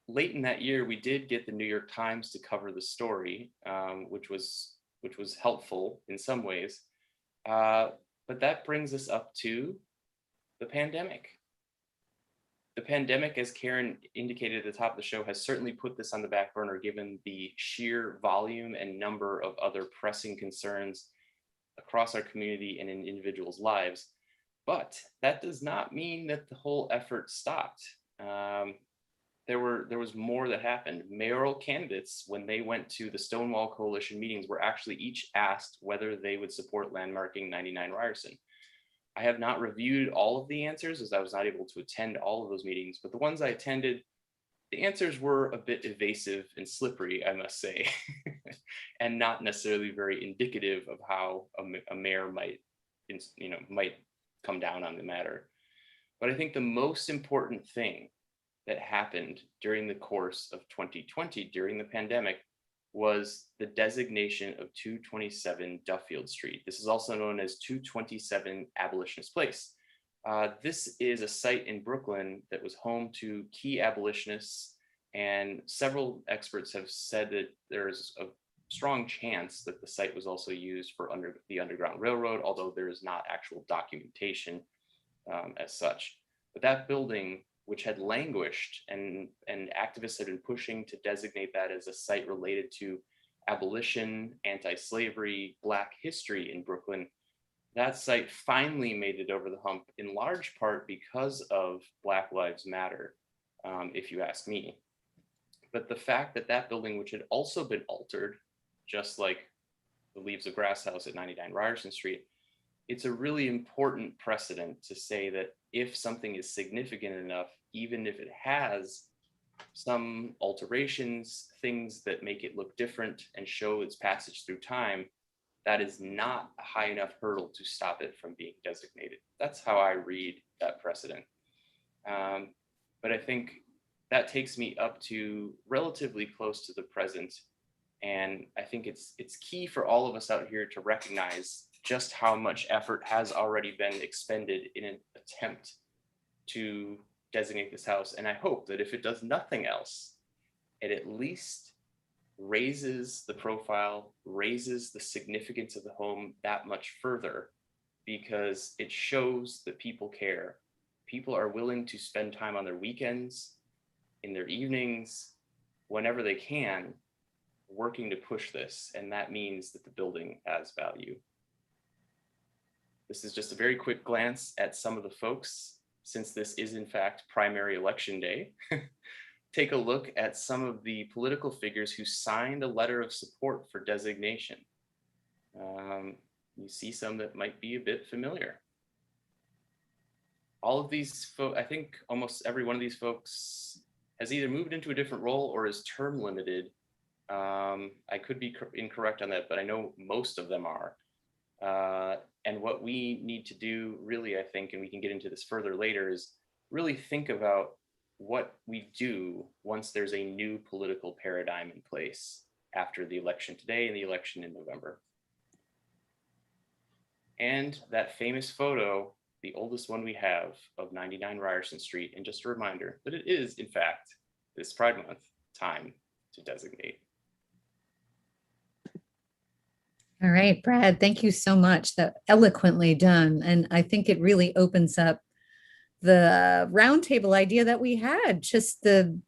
Late in that year, we did get the New York Times to cover the story, which was helpful in some ways. But that brings us up to the pandemic. The pandemic, as Karen indicated at the top of the show, has certainly put this on the back burner given the sheer volume and number of other pressing concerns across our community and in individuals' lives. But that does not mean that the whole effort stopped. There was more that happened. Mayoral candidates, when they went to the Stonewall Coalition meetings, were actually each asked whether they would support landmarking 99 Ryerson. I have not reviewed all of the answers as I was not able to attend all of those meetings, but the ones I attended, the answers were a bit evasive and slippery, I must say, and not necessarily very indicative of how a mayor might come down on the matter. But I think the most important thing that happened during the course of 2020, during the pandemic, was the designation of 227 Duffield Street. This is also known as 227 Abolitionist Place. This is a site in Brooklyn that was home to key abolitionists, and several experts have said that there's a strong chance that the site was also used for the Underground Railroad, although there is not actual documentation as such. But that building, which had languished and activists had been pushing to designate that as a site related to abolition, anti-slavery, Black history in Brooklyn, that site finally made it over the hump, in large part because of Black Lives Matter, if you ask me. But the fact that that building, which had also been altered, just like the Leaves of Grass house at 99 Ryerson Street, it's a really important precedent to say that if something is significant enough, even if it has some alterations, things that make it look different and show its passage through time, that is not a high enough hurdle to stop it from being designated. That's how I read that precedent. But I think that takes me up to relatively close to the present. And I think it's key for all of us out here to recognize just how much effort has already been expended in an attempt to designate this house. And I hope that if it does nothing else, it at least raises the profile, raises the significance of the home that much further, because it shows that people care. People are willing to spend time on their weekends, in their evenings, whenever they can, working to push this. And that means that the building has value. This is just a very quick glance at some of the folks, since this is in fact primary election day. Take a look at some of the political figures who signed a letter of support for designation. You see some that might be a bit familiar. All of these folks, I think almost every one of these folks has either moved into a different role or is term limited. I could be incorrect on that, but I know most of them are. And what we need to do really, I think, and we can get into this further later, is really think about what we do once there's a new political paradigm in place after the election today and the election in November. And that famous photo, the oldest one we have of 99 Ryerson Street, and just a reminder that it is, in fact, this Pride Month time to designate. All right, Brad, thank you so much. That eloquently done. And I think it really opens up the roundtable idea that we had, just the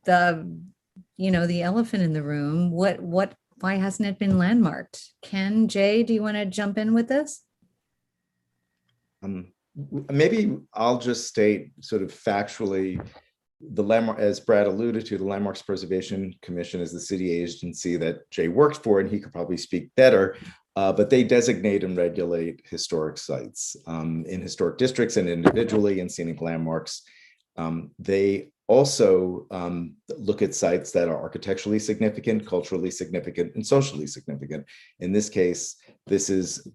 elephant in the room. Why hasn't it been landmarked? Ken, Jay, do you want to jump in with this? Maybe I'll just state sort of factually, the landmark, as Brad alluded to, the Landmarks Preservation Commission is the city agency that Jay worked for, and he could probably speak better. but they designate and regulate historic sites in historic districts and individually in scenic landmarks. They also look at sites that are architecturally significant, culturally significant, and socially significant. In this case, this is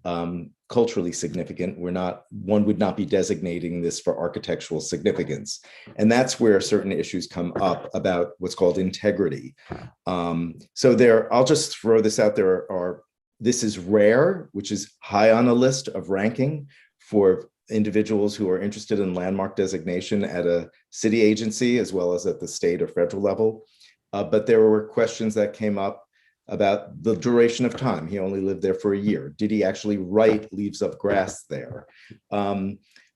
culturally significant. One would not be designating this for architectural significance. And that's where certain issues come up about what's called integrity. I'll just throw this out there. This is rare, which is high on a list of ranking for individuals who are interested in landmark designation at a city agency as well as at the state or federal level. But there were questions that came up about the duration of time. He only lived there for a year. Did he actually write Leaves of Grass there?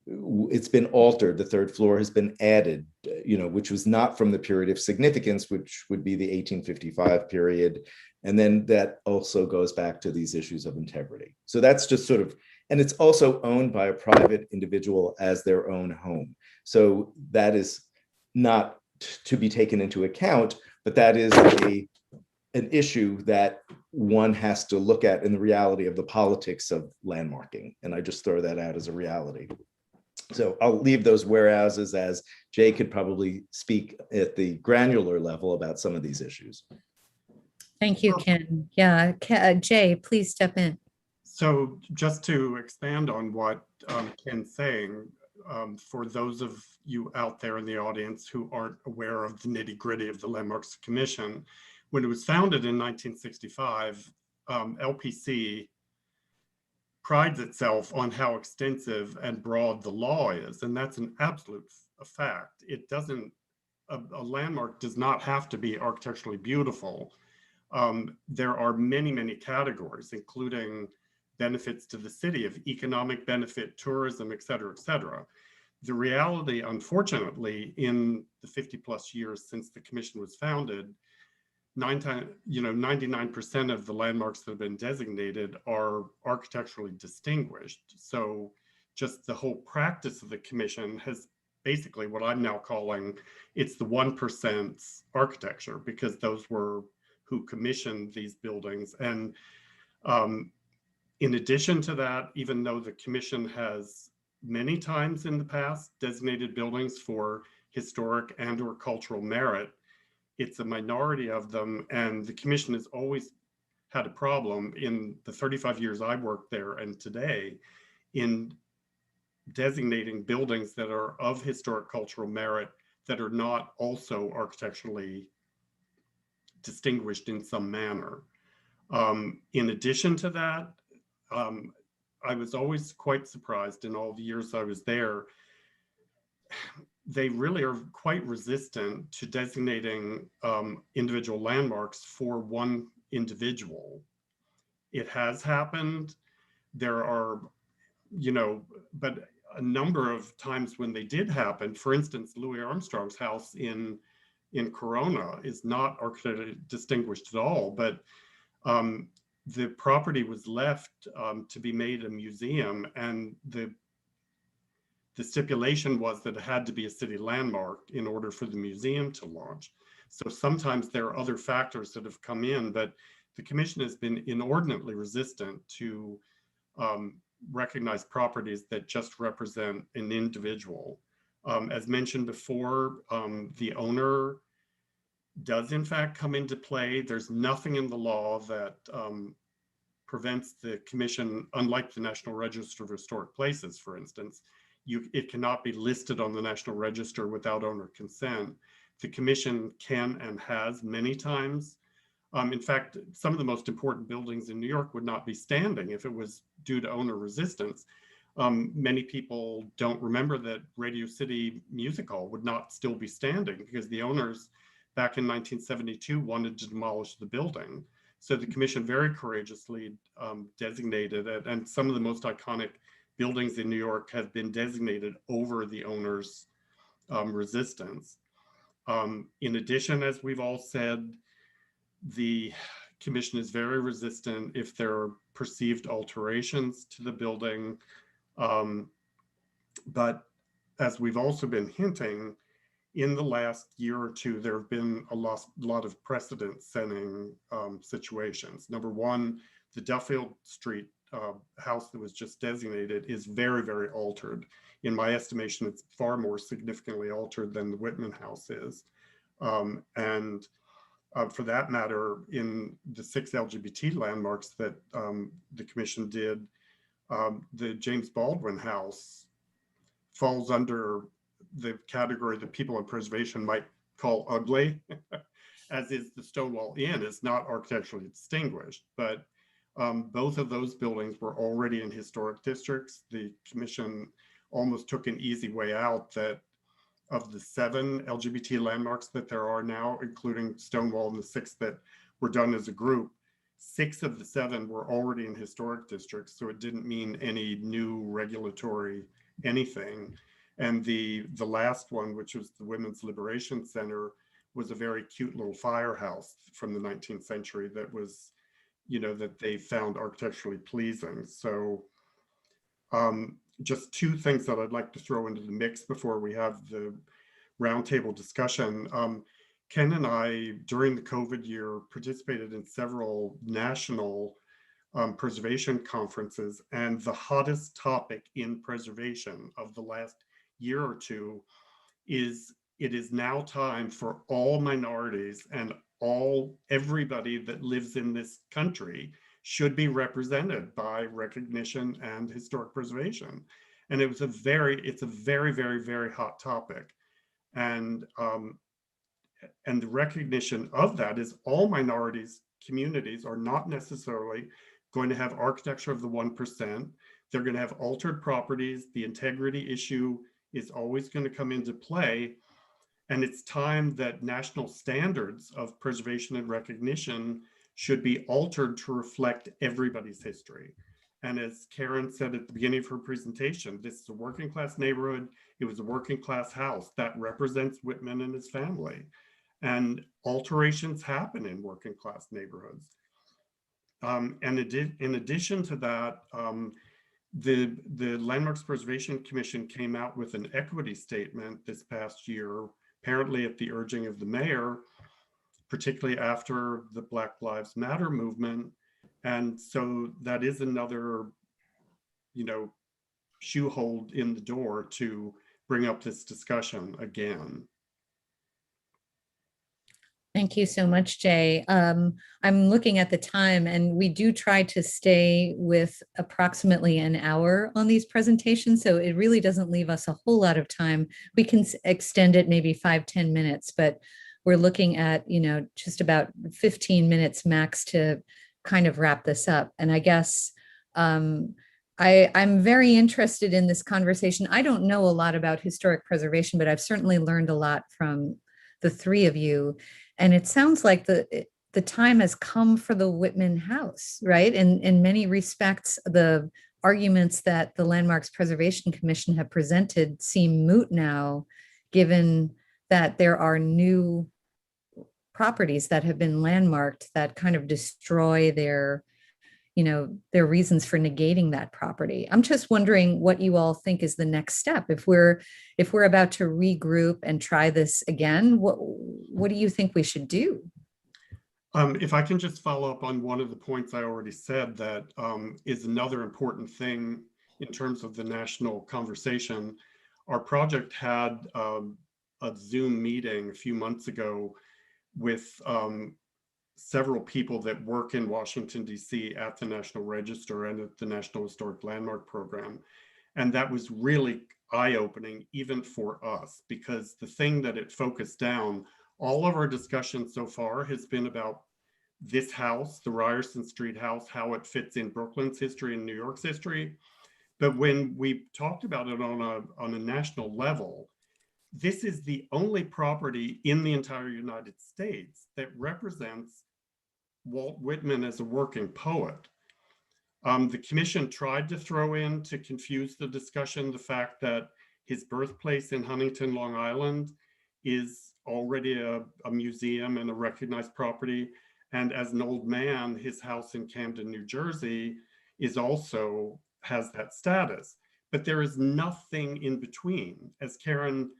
It's been altered. The third floor has been added, which was not from the period of significance, which would be the 1855 period. And then that also goes back to these issues of integrity. So that's just sort of, and it's also owned by a private individual as their own home. So that is not to be taken into account, but that is an issue that one has to look at in the reality of the politics of landmarking. And I just throw that out as a reality. So I'll leave those whereases, as Jay could probably speak at the granular level about some of these issues. Thank you, Ken. Yeah, Jay, please step in. So just to expand on what Ken's saying, for those of you out there in the audience who aren't aware of the nitty-gritty of the Landmarks Commission, when it was founded in 1965, LPC prides itself on how extensive and broad the law is, and that's an absolute fact. It doesn't, a landmark does not have to be architecturally beautiful. There are many, many categories, including benefits to the city of economic benefit, tourism, et cetera, et cetera. The reality, unfortunately, in the 50 plus years since the commission was founded, 99% of the landmarks that have been designated are architecturally distinguished. So just the whole practice of the commission has basically what I'm now calling, it's the 1% architecture, because those were who commissioned these buildings. And in addition to that, even though the commission has many times in the past designated buildings for historic and or cultural merit, it's a minority of them. And the commission has always had a problem in the 35 years I worked there and today in designating buildings that are of historic cultural merit that are not also architecturally distinguished in some manner. In addition to that, I was always quite surprised in all the years I was there. They really are quite resistant to designating individual landmarks for one individual. It has happened. There are, but a number of times when they did happen, for instance, Louis Armstrong's house in Corona is not architecturally distinguished at all, but the property was left to be made a museum, and the stipulation was that it had to be a city landmark in order for the museum to launch. So sometimes there are other factors that have come in, but the commission has been inordinately resistant to recognize properties that just represent an individual. As mentioned before, the owner does in fact come into play. There's nothing in the law that prevents the commission, unlike the National Register of Historic Places, for instance, it cannot be listed on the National Register without owner consent. The commission can and has many times. In fact, some of the most important buildings in New York would not be standing if it was due to owner resistance. Many people don't remember that Radio City Music Hall would not still be standing because the owners back in 1972 wanted to demolish the building. So the commission very courageously designated it, and some of the most iconic buildings in New York have been designated over the owner's resistance. In addition, as we've all said, the commission is very resistant if there are perceived alterations to the building. But as we've also been hinting, in the last year or two, there have been a lot of precedent-setting situations. Number one, the Duffield Street house that was just designated is very, very altered. In my estimation, it's far more significantly altered than the Whitman house is. And for that matter, in the 6 LGBT landmarks that the commission did, the James Baldwin house falls under the category that people in preservation might call ugly, as is the Stonewall Inn. Is not architecturally distinguished, but both of those buildings were already in historic districts. The commission almost took an easy way out that of the 7 LGBT landmarks that there are now, including Stonewall and the 6 that were done as a group, 6 of the 7 were already in historic districts, so it didn't mean any new regulatory anything. And the last one, which was the Women's Liberation Center, was a very cute little firehouse from the 19th century that was, that they found architecturally pleasing. So just 2 things that I'd like to throw into the mix before we have the roundtable discussion. Ken and I, during the COVID year, participated in several national preservation conferences, and the hottest topic in preservation of the last year or 2 is it is now time for all minorities and everybody that lives in this country should be represented by recognition and historic preservation. And it's a very, very, very hot topic. And the recognition of that is all minorities communities are not necessarily going to have architecture of the 1%. They're going to have altered properties. The integrity issue is always going to come into play. And it's time that national standards of preservation and recognition should be altered to reflect everybody's history. And as Karen said at the beginning of her presentation, this is a working class neighborhood. It was a working class house that represents Whitman and his family. And alterations happen in working class neighborhoods. And in addition to that, the Landmarks Preservation Commission came out with an equity statement this past year, apparently at the urging of the mayor, particularly after the Black Lives Matter movement. And so that is another, shoehold in the door to bring up this discussion again. Thank you so much, Jay. I'm looking at the time, and we do try to stay with approximately an hour on these presentations, so it really doesn't leave us a whole lot of time. We can extend it maybe 5-10 minutes, but we're looking at, just about 15 minutes max to kind of wrap this up. And I guess I'm very interested in this conversation. I don't know a lot about historic preservation, but I've certainly learned a lot from the 3 of you. And it sounds like the time has come for the Whitman house, right? And in many respects, the arguments that the Landmarks Preservation Commission have presented seem moot now, given that there are new properties that have been landmarked that kind of destroy their reasons for negating that property. I'm just wondering what you all think is the next step. If we're about to regroup and try this again, what do you think we should do? If I can just follow up on one of the points I already said, that is another important thing in terms of the national conversation. Our project had a Zoom meeting a few months ago with several people that work in Washington, D.C. at the National Register and at the National Historic Landmark Program. And that was really eye-opening even for us, because the thing that it focused down, all of our discussion so far has been about this house, the Ryerson Street house, how it fits in Brooklyn's history and New York's history. But when we talked about it on a national level, this is the only property in the entire United States that represents Walt Whitman as a working poet. The commission tried to throw in, to confuse the discussion, the fact that his birthplace in Huntington, Long Island is already a museum and a recognized property. And as an old man, his house in Camden, New Jersey has that status. But there is nothing in between. As Karen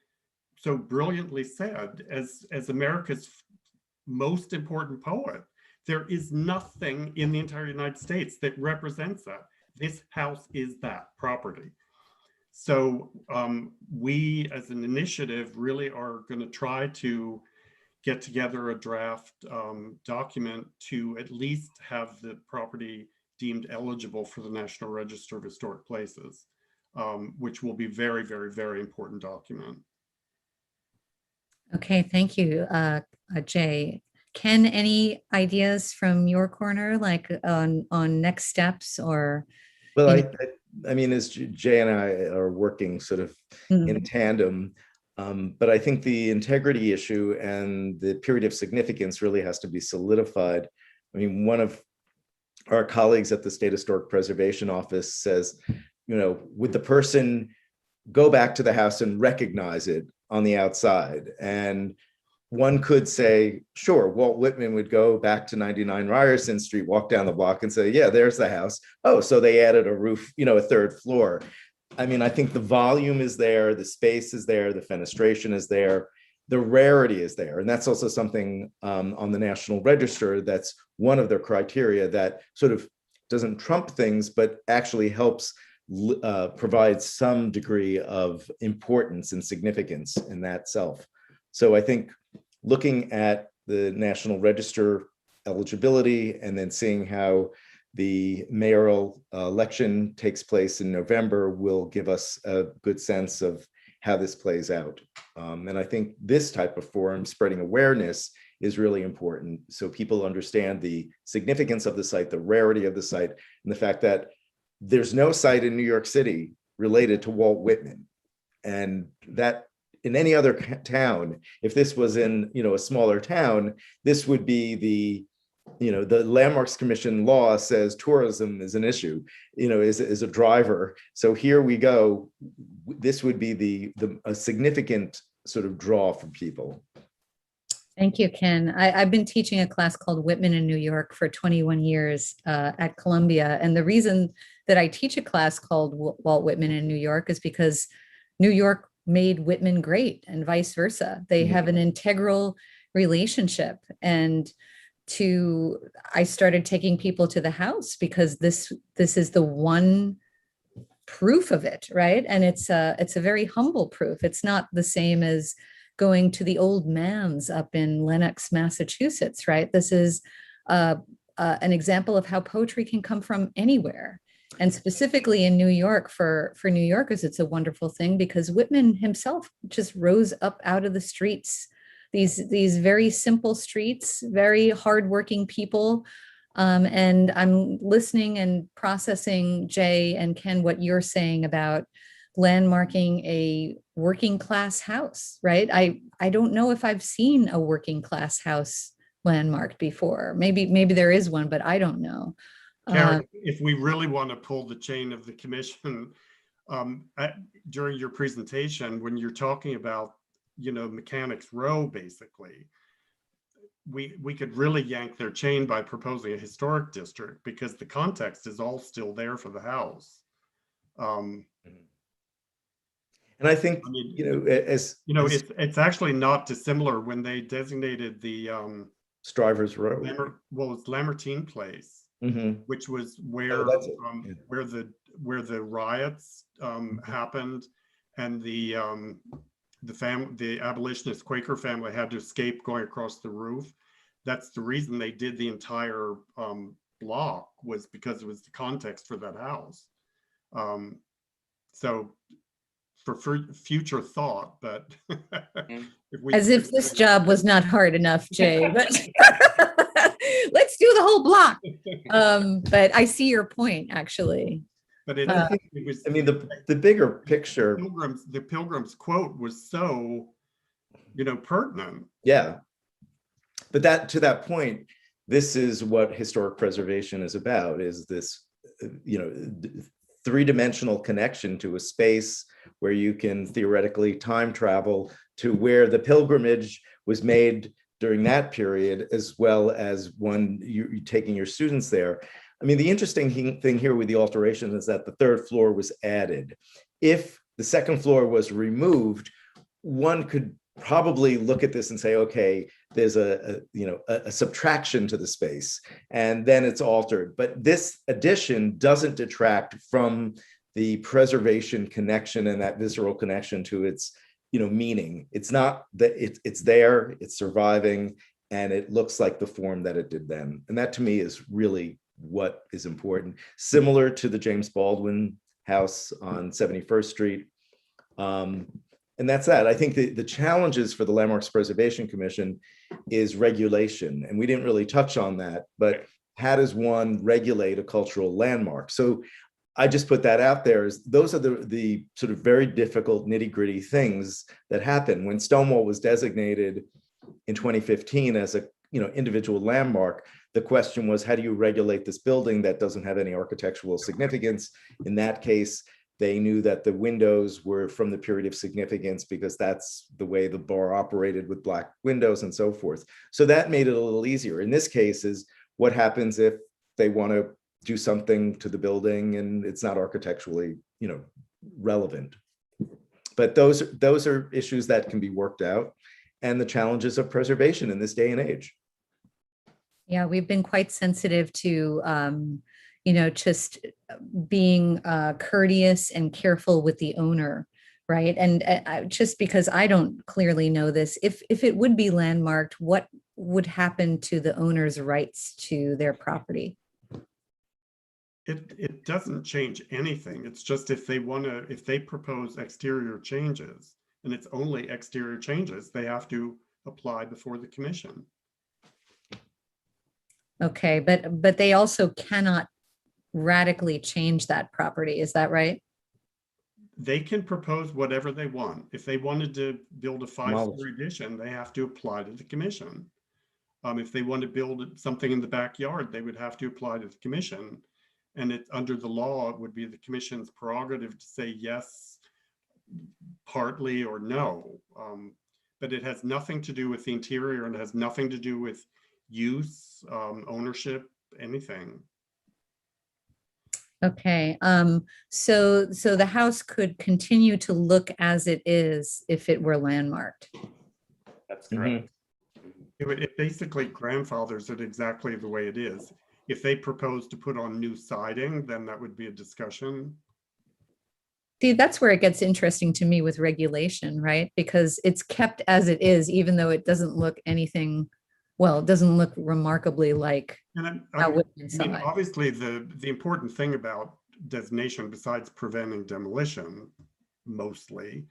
so brilliantly said, as America's most important poet, There is nothing in the entire United States that represents that. This house is that property. So we as an initiative really are going to try to get together a draft document to at least have the property deemed eligible for the National Register of Historic Places, which will be very, very, very important document. Okay, thank you, Jay. Ken, any ideas from your corner, like on next steps or? Well, any- I mean, as Jay and I are working sort of in tandem, but I think the integrity issue and the period of significance really has to be solidified. I mean, one of our colleagues at the State Historic Preservation Office says, you know, would the person go back to the house and recognize it on the outside? And one could say, sure, Walt Whitman would go back to 99 Ryerson Street, walk down the block and say, yeah, there's the house. Oh, so they added a roof, you know, a third floor. I mean, I think the volume is there, the space is there, the fenestration is there, the rarity is there. And that's also something on the National Register that's one of their criteria that sort of doesn't trump things, but actually helps provide some degree of importance and significance in that self. So I think looking at the National Register eligibility and then seeing how the mayoral election takes place in November will give us a good sense of how this plays out. And I think this type of forum, spreading awareness, is really important so people understand the significance of the site, the rarity of the site, and the fact that there's no site in New York City related to Walt Whitman. And that in any other town, if this was in, you know, a smaller town, this would be the, you know, the Landmarks Commission law says tourism is an issue, you know, is a driver. So here we go. This would be a significant sort of draw for people. Thank you, Ken. I've been teaching a class called Whitman in New York for 21 years at Columbia. And the reason that I teach a class called Walt Whitman in New York is because New York made Whitman great and vice versa. They have an integral relationship. And I started taking people to the house because this is the one proof of it, right? And it's a very humble proof. It's not the same as going to the old man's up in Lenox, Massachusetts, right? This is an example of how poetry can come from anywhere. And specifically in New York, for New Yorkers, it's a wonderful thing because Whitman himself just rose up out of the streets, these very simple streets, very hardworking people. And I'm listening and processing, Jay and Ken, what you're saying about landmarking a working class house, right? I don't know if I've seen a working class house landmarked before. Maybe there is one, but I don't know. Karen, if we really want to pull the chain of the commission, during your presentation, when you're talking about, you know, Mechanics Row, basically, we could really yank their chain by proposing a historic district because the context is all still there for the house. And I think, you know, it's actually not dissimilar when they designated the Strivers Row. It's Lamartine Place. Which was where where the riots happened, and the abolitionist Quaker family had to escape going across the roof. That's the reason they did the entire block, was because it was the context for that house. So for future thought, but if this job was not hard enough, Jay, but let's do the whole block. But I see your point, actually. But it was, I mean, the bigger picture. The Pilgrims quote was so, you know, pertinent. Yeah. But to that point, this is what historic preservation is about, is this, you know, three-dimensional connection to a space where you can theoretically time travel to where the pilgrimage was made during that period, as well as when you're taking your students there. I mean, the interesting thing here with the alteration is that the third floor was added. If the second floor was removed, one could probably look at this and say, okay, there's a subtraction to the space, and then it's altered. But this addition doesn't detract from the preservation connection and that visceral connection to its meaning. It's not that it's there, it's surviving, and it looks like the form that it did then. And that to me is really what is important. Similar to the James Baldwin house on 71st Street. And that's that. I think the challenges for the Landmarks Preservation Commission is regulation. And we didn't really touch on that, but how does one regulate a cultural landmark? So I just put that out there as those are the sort of very difficult nitty-gritty things that happen. When Stonewall was designated in 2015 as a individual landmark, the question was, how do you regulate this building that doesn't have any architectural significance? In that case, they knew that the windows were from the period of significance because that's the way the bar operated with black windows and so forth. So that made it a little easier. In this case is what happens if they want to do something to the building and it's not architecturally, relevant. But those are issues that can be worked out, and the challenges of preservation in this day and age. Yeah, we've been quite sensitive to, just being courteous and careful with the owner, right? And just because I don't clearly know this, if it would be landmarked, what would happen to the owner's rights to their property? It doesn't change anything. It's just if they propose exterior changes, and it's only exterior changes, they have to apply before the commission. Okay, but they also cannot radically change that property. Is that right? They can propose whatever they want. If they wanted to build a 5-story addition, they have to apply to the commission. If they want to build something in the backyard, they would have to apply to the commission. And it under the law, it would be the commission's prerogative to say yes, partly, or no. But it has nothing to do with the interior, and it has nothing to do with use, ownership, anything. Okay, so the house could continue to look as it is if it were landmarked. That's correct. It basically grandfathers it exactly the way it is. If they propose to put on new siding, then that would be a discussion. See, that's where it gets interesting to me with regulation, right? Because it's kept as it is, even though it doesn't look anything, well, it doesn't look remarkably like how Whitman saw it. Obviously, the important thing about designation, besides preventing demolition, mostly,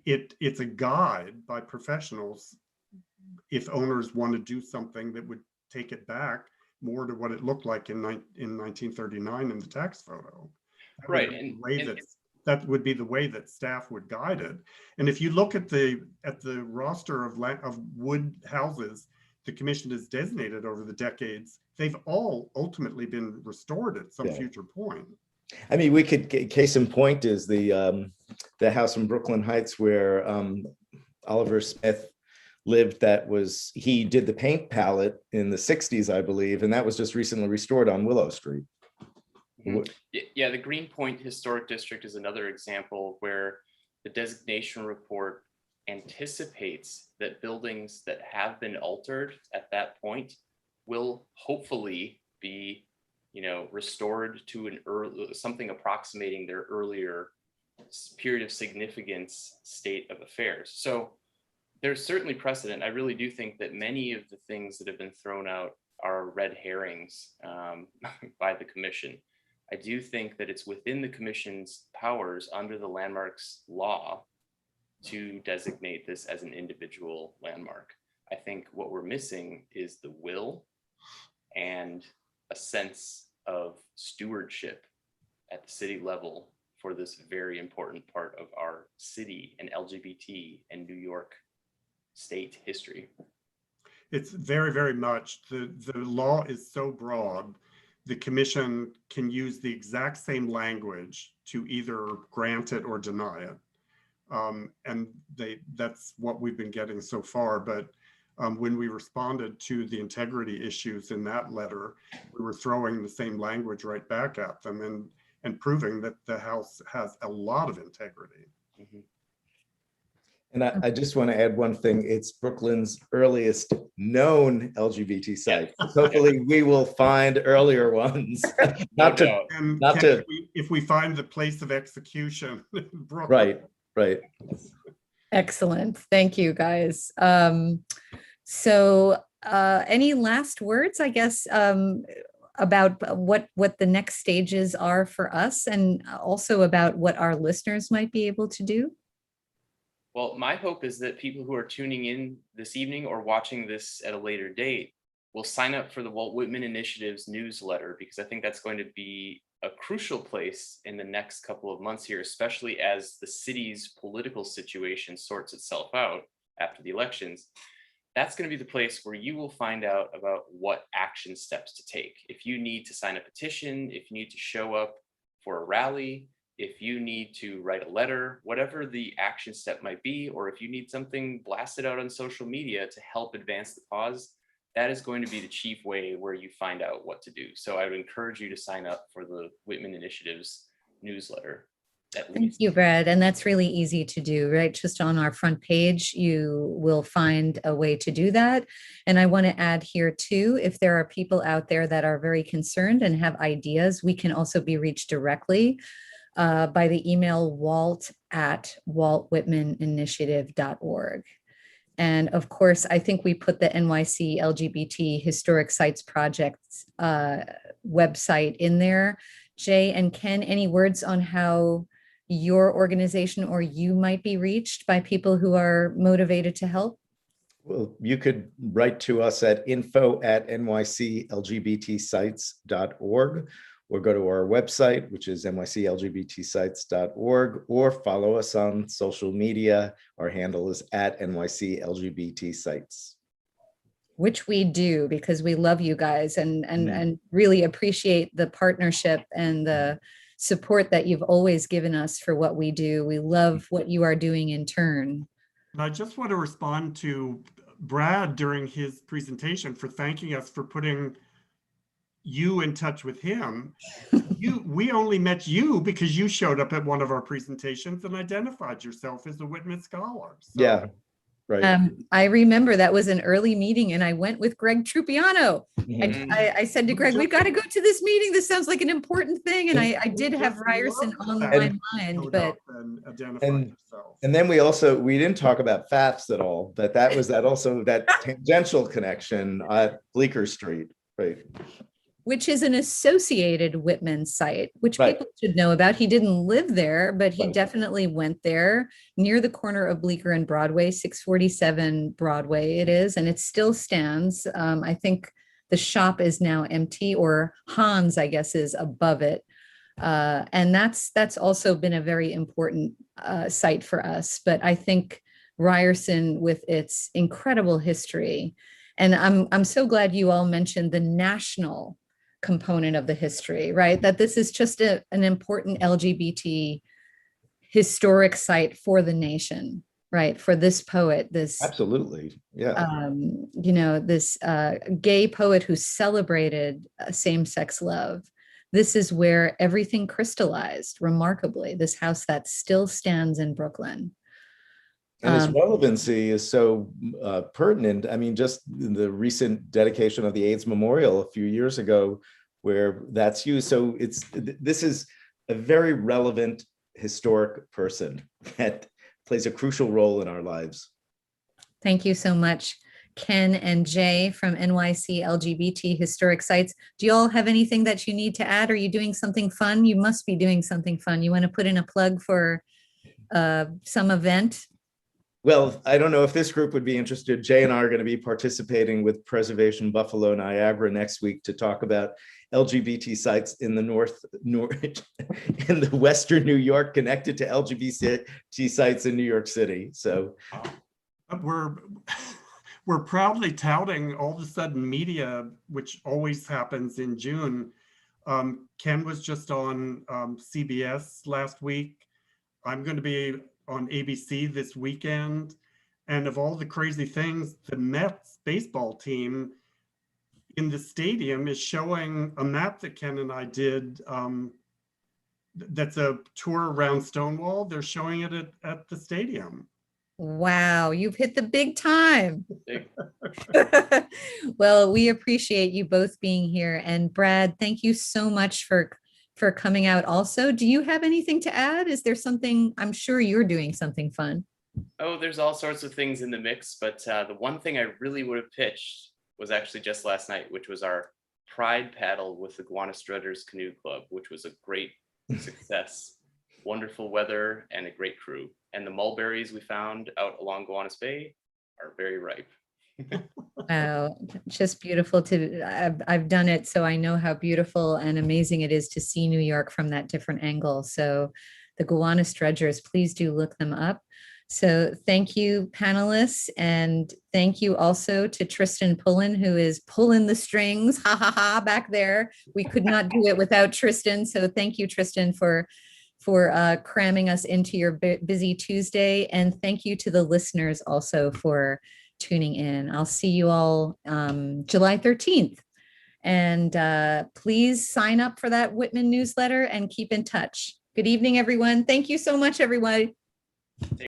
it's a guide by professionals if owners want to do something that would take it back more to what it looked like in 1939 in the tax photo. Right. That would be the way that staff would guide it. And if you look at the roster of wood houses the commission has designated over the decades, they've all ultimately been restored at some future point. I mean, we could, case in point is the house in Brooklyn Heights where Oliver Smith lived. He did the paint palette in the 60s, I believe, and that was just recently restored on Willow Street. Yeah, the Greenpoint Historic District is another example where the designation report anticipates that buildings that have been altered at that point will hopefully be, restored to something approximating their earlier period of significance state of affairs. So there's certainly precedent. I really do think that many of the things that have been thrown out are red herrings by the commission. I do think that it's within the commission's powers under the landmarks law to designate this as an individual landmark. I think what we're missing is the will and a sense of stewardship at the city level for this very important part of our city and LGBT and New York state history. It's very, very much. The law is so broad, the commission can use the exact same language to either grant it or deny it. And that's what we've been getting so far. But when we responded to the integrity issues in that letter, we were throwing the same language right back at them and proving that the house has a lot of integrity. Mm-hmm. And I just want to add one thing. It's Brooklyn's earliest known LGBT site. Hopefully we will find earlier ones. not to, And not to, if we find the place of execution in Brooklyn. right, right. Excellent. Thank you, guys. So any last words, I guess, about what the next stages are for us, and also about what our listeners might be able to do? Well, my hope is that people who are tuning in this evening or watching this at a later date will sign up for the Walt Whitman Initiative's newsletter, because I think that's going to be a crucial place in the next couple of months here, especially as the city's political situation sorts itself out after the elections. That's going to be the place where you will find out about what action steps to take. If you need to sign a petition, if you need to show up for a rally, if you need to write a letter, whatever the action step might be, or if you need something blasted out on social media to help advance the cause, that is going to be the chief way where you find out what to do. So I would encourage you to sign up for the Whitman Initiative's newsletter. Thank you, Brad. And that's really easy to do, right? Just on our front page, you will find a way to do that. And I want to add here too, if there are people out there that are very concerned and have ideas, we can also be reached directly by the email walt@waltwhitmaninitiative.org. And of course, I think we put the NYC LGBT Historic Sites Project's website in there. Jay and Ken, any words on how your organization or you might be reached by people who are motivated to help? Well, you could write to us at info@nyclgbtsites.org, or go to our website, which is nyclgbtsites.org, or follow us on social media. Our handle is @nyclgbtsites. Which we do, because we love you guys and really appreciate the partnership and the support that you've always given us for what we do. We love what you are doing in turn. And I just want to respond to Brad during his presentation for thanking us for putting you in touch with him. We only met you because you showed up at one of our presentations and identified yourself as a Whitman scholar. So. Yeah, right. I remember that was an early meeting, and I went with Greg Trupiano. I said to Greg, we've got to go to this meeting. This sounds like an important thing. And I did have Ryerson on my mind, but and then we didn't talk about FAFSA at all, but that was that tangential connection at Bleecker Street, right? Which is an associated Whitman site, which people should know about. He didn't live there, but he definitely went there near the corner of Bleecker and Broadway, 647 Broadway it is, and it still stands. I think the shop is now empty, or Hans, I guess, is above it. And that's also been a very important site for us. But I think Ryerson, with its incredible history, and I'm so glad you all mentioned the national component of the history, right? That this is just an important LGBT historic site for the nation, right? For this poet, this absolutely, yeah, this gay poet who celebrated same-sex love. This is where everything crystallized remarkably. This house that still stands in Brooklyn. And its relevancy is so pertinent. I mean, just the recent dedication of the AIDS Memorial a few years ago, where that's used. So this is a very relevant historic person that plays a crucial role in our lives. Thank you so much, Ken and Jay from NYC LGBT Historic Sites. Do you all have anything that you need to add? Are you doing something fun? You must be doing something fun. You want to put in a plug for some event? Well, I don't know if this group would be interested. Jay and I are going to be participating with Preservation Buffalo Niagara next week to talk about LGBT sites in the in the Western New York connected to LGBT sites in New York City. So we're proudly touting all of a sudden media, which always happens in June. Ken was just on CBS last week. I'm going to be on ABC this weekend. And of all the crazy things, the Mets baseball team in the stadium is showing a map that Ken and I did. That's a tour around Stonewall. They're showing it at the stadium. Wow, you've hit the big time. Big- Well, we appreciate you both being here. And Brad, thank you so much for coming out also. Do you have anything to add? Is there something, I'm sure you're doing something fun. Oh, there's all sorts of things in the mix, but the one thing I really would have pitched was actually just last night, which was our Pride paddle with the Gowanus Strutters Canoe Club, which was a great success. Wonderful weather and a great crew. And the mulberries we found out along Gowanus Bay are very ripe. Wow, just beautiful I've done it, so I know how beautiful and amazing it is to see New York from that different angle. So the Gowanus Dredgers, please do look them up. So thank you, panelists, and thank you also to Tristan Pullen, who is pulling the strings, ha ha ha, back there. We could not do it without Tristan. So thank you, Tristan, for cramming us into your busy Tuesday. And thank you to the listeners also for tuning in. I'll see you all July 13th. And please sign up for that Whitman newsletter and keep in touch. Good evening, everyone. Thank you so much, everyone.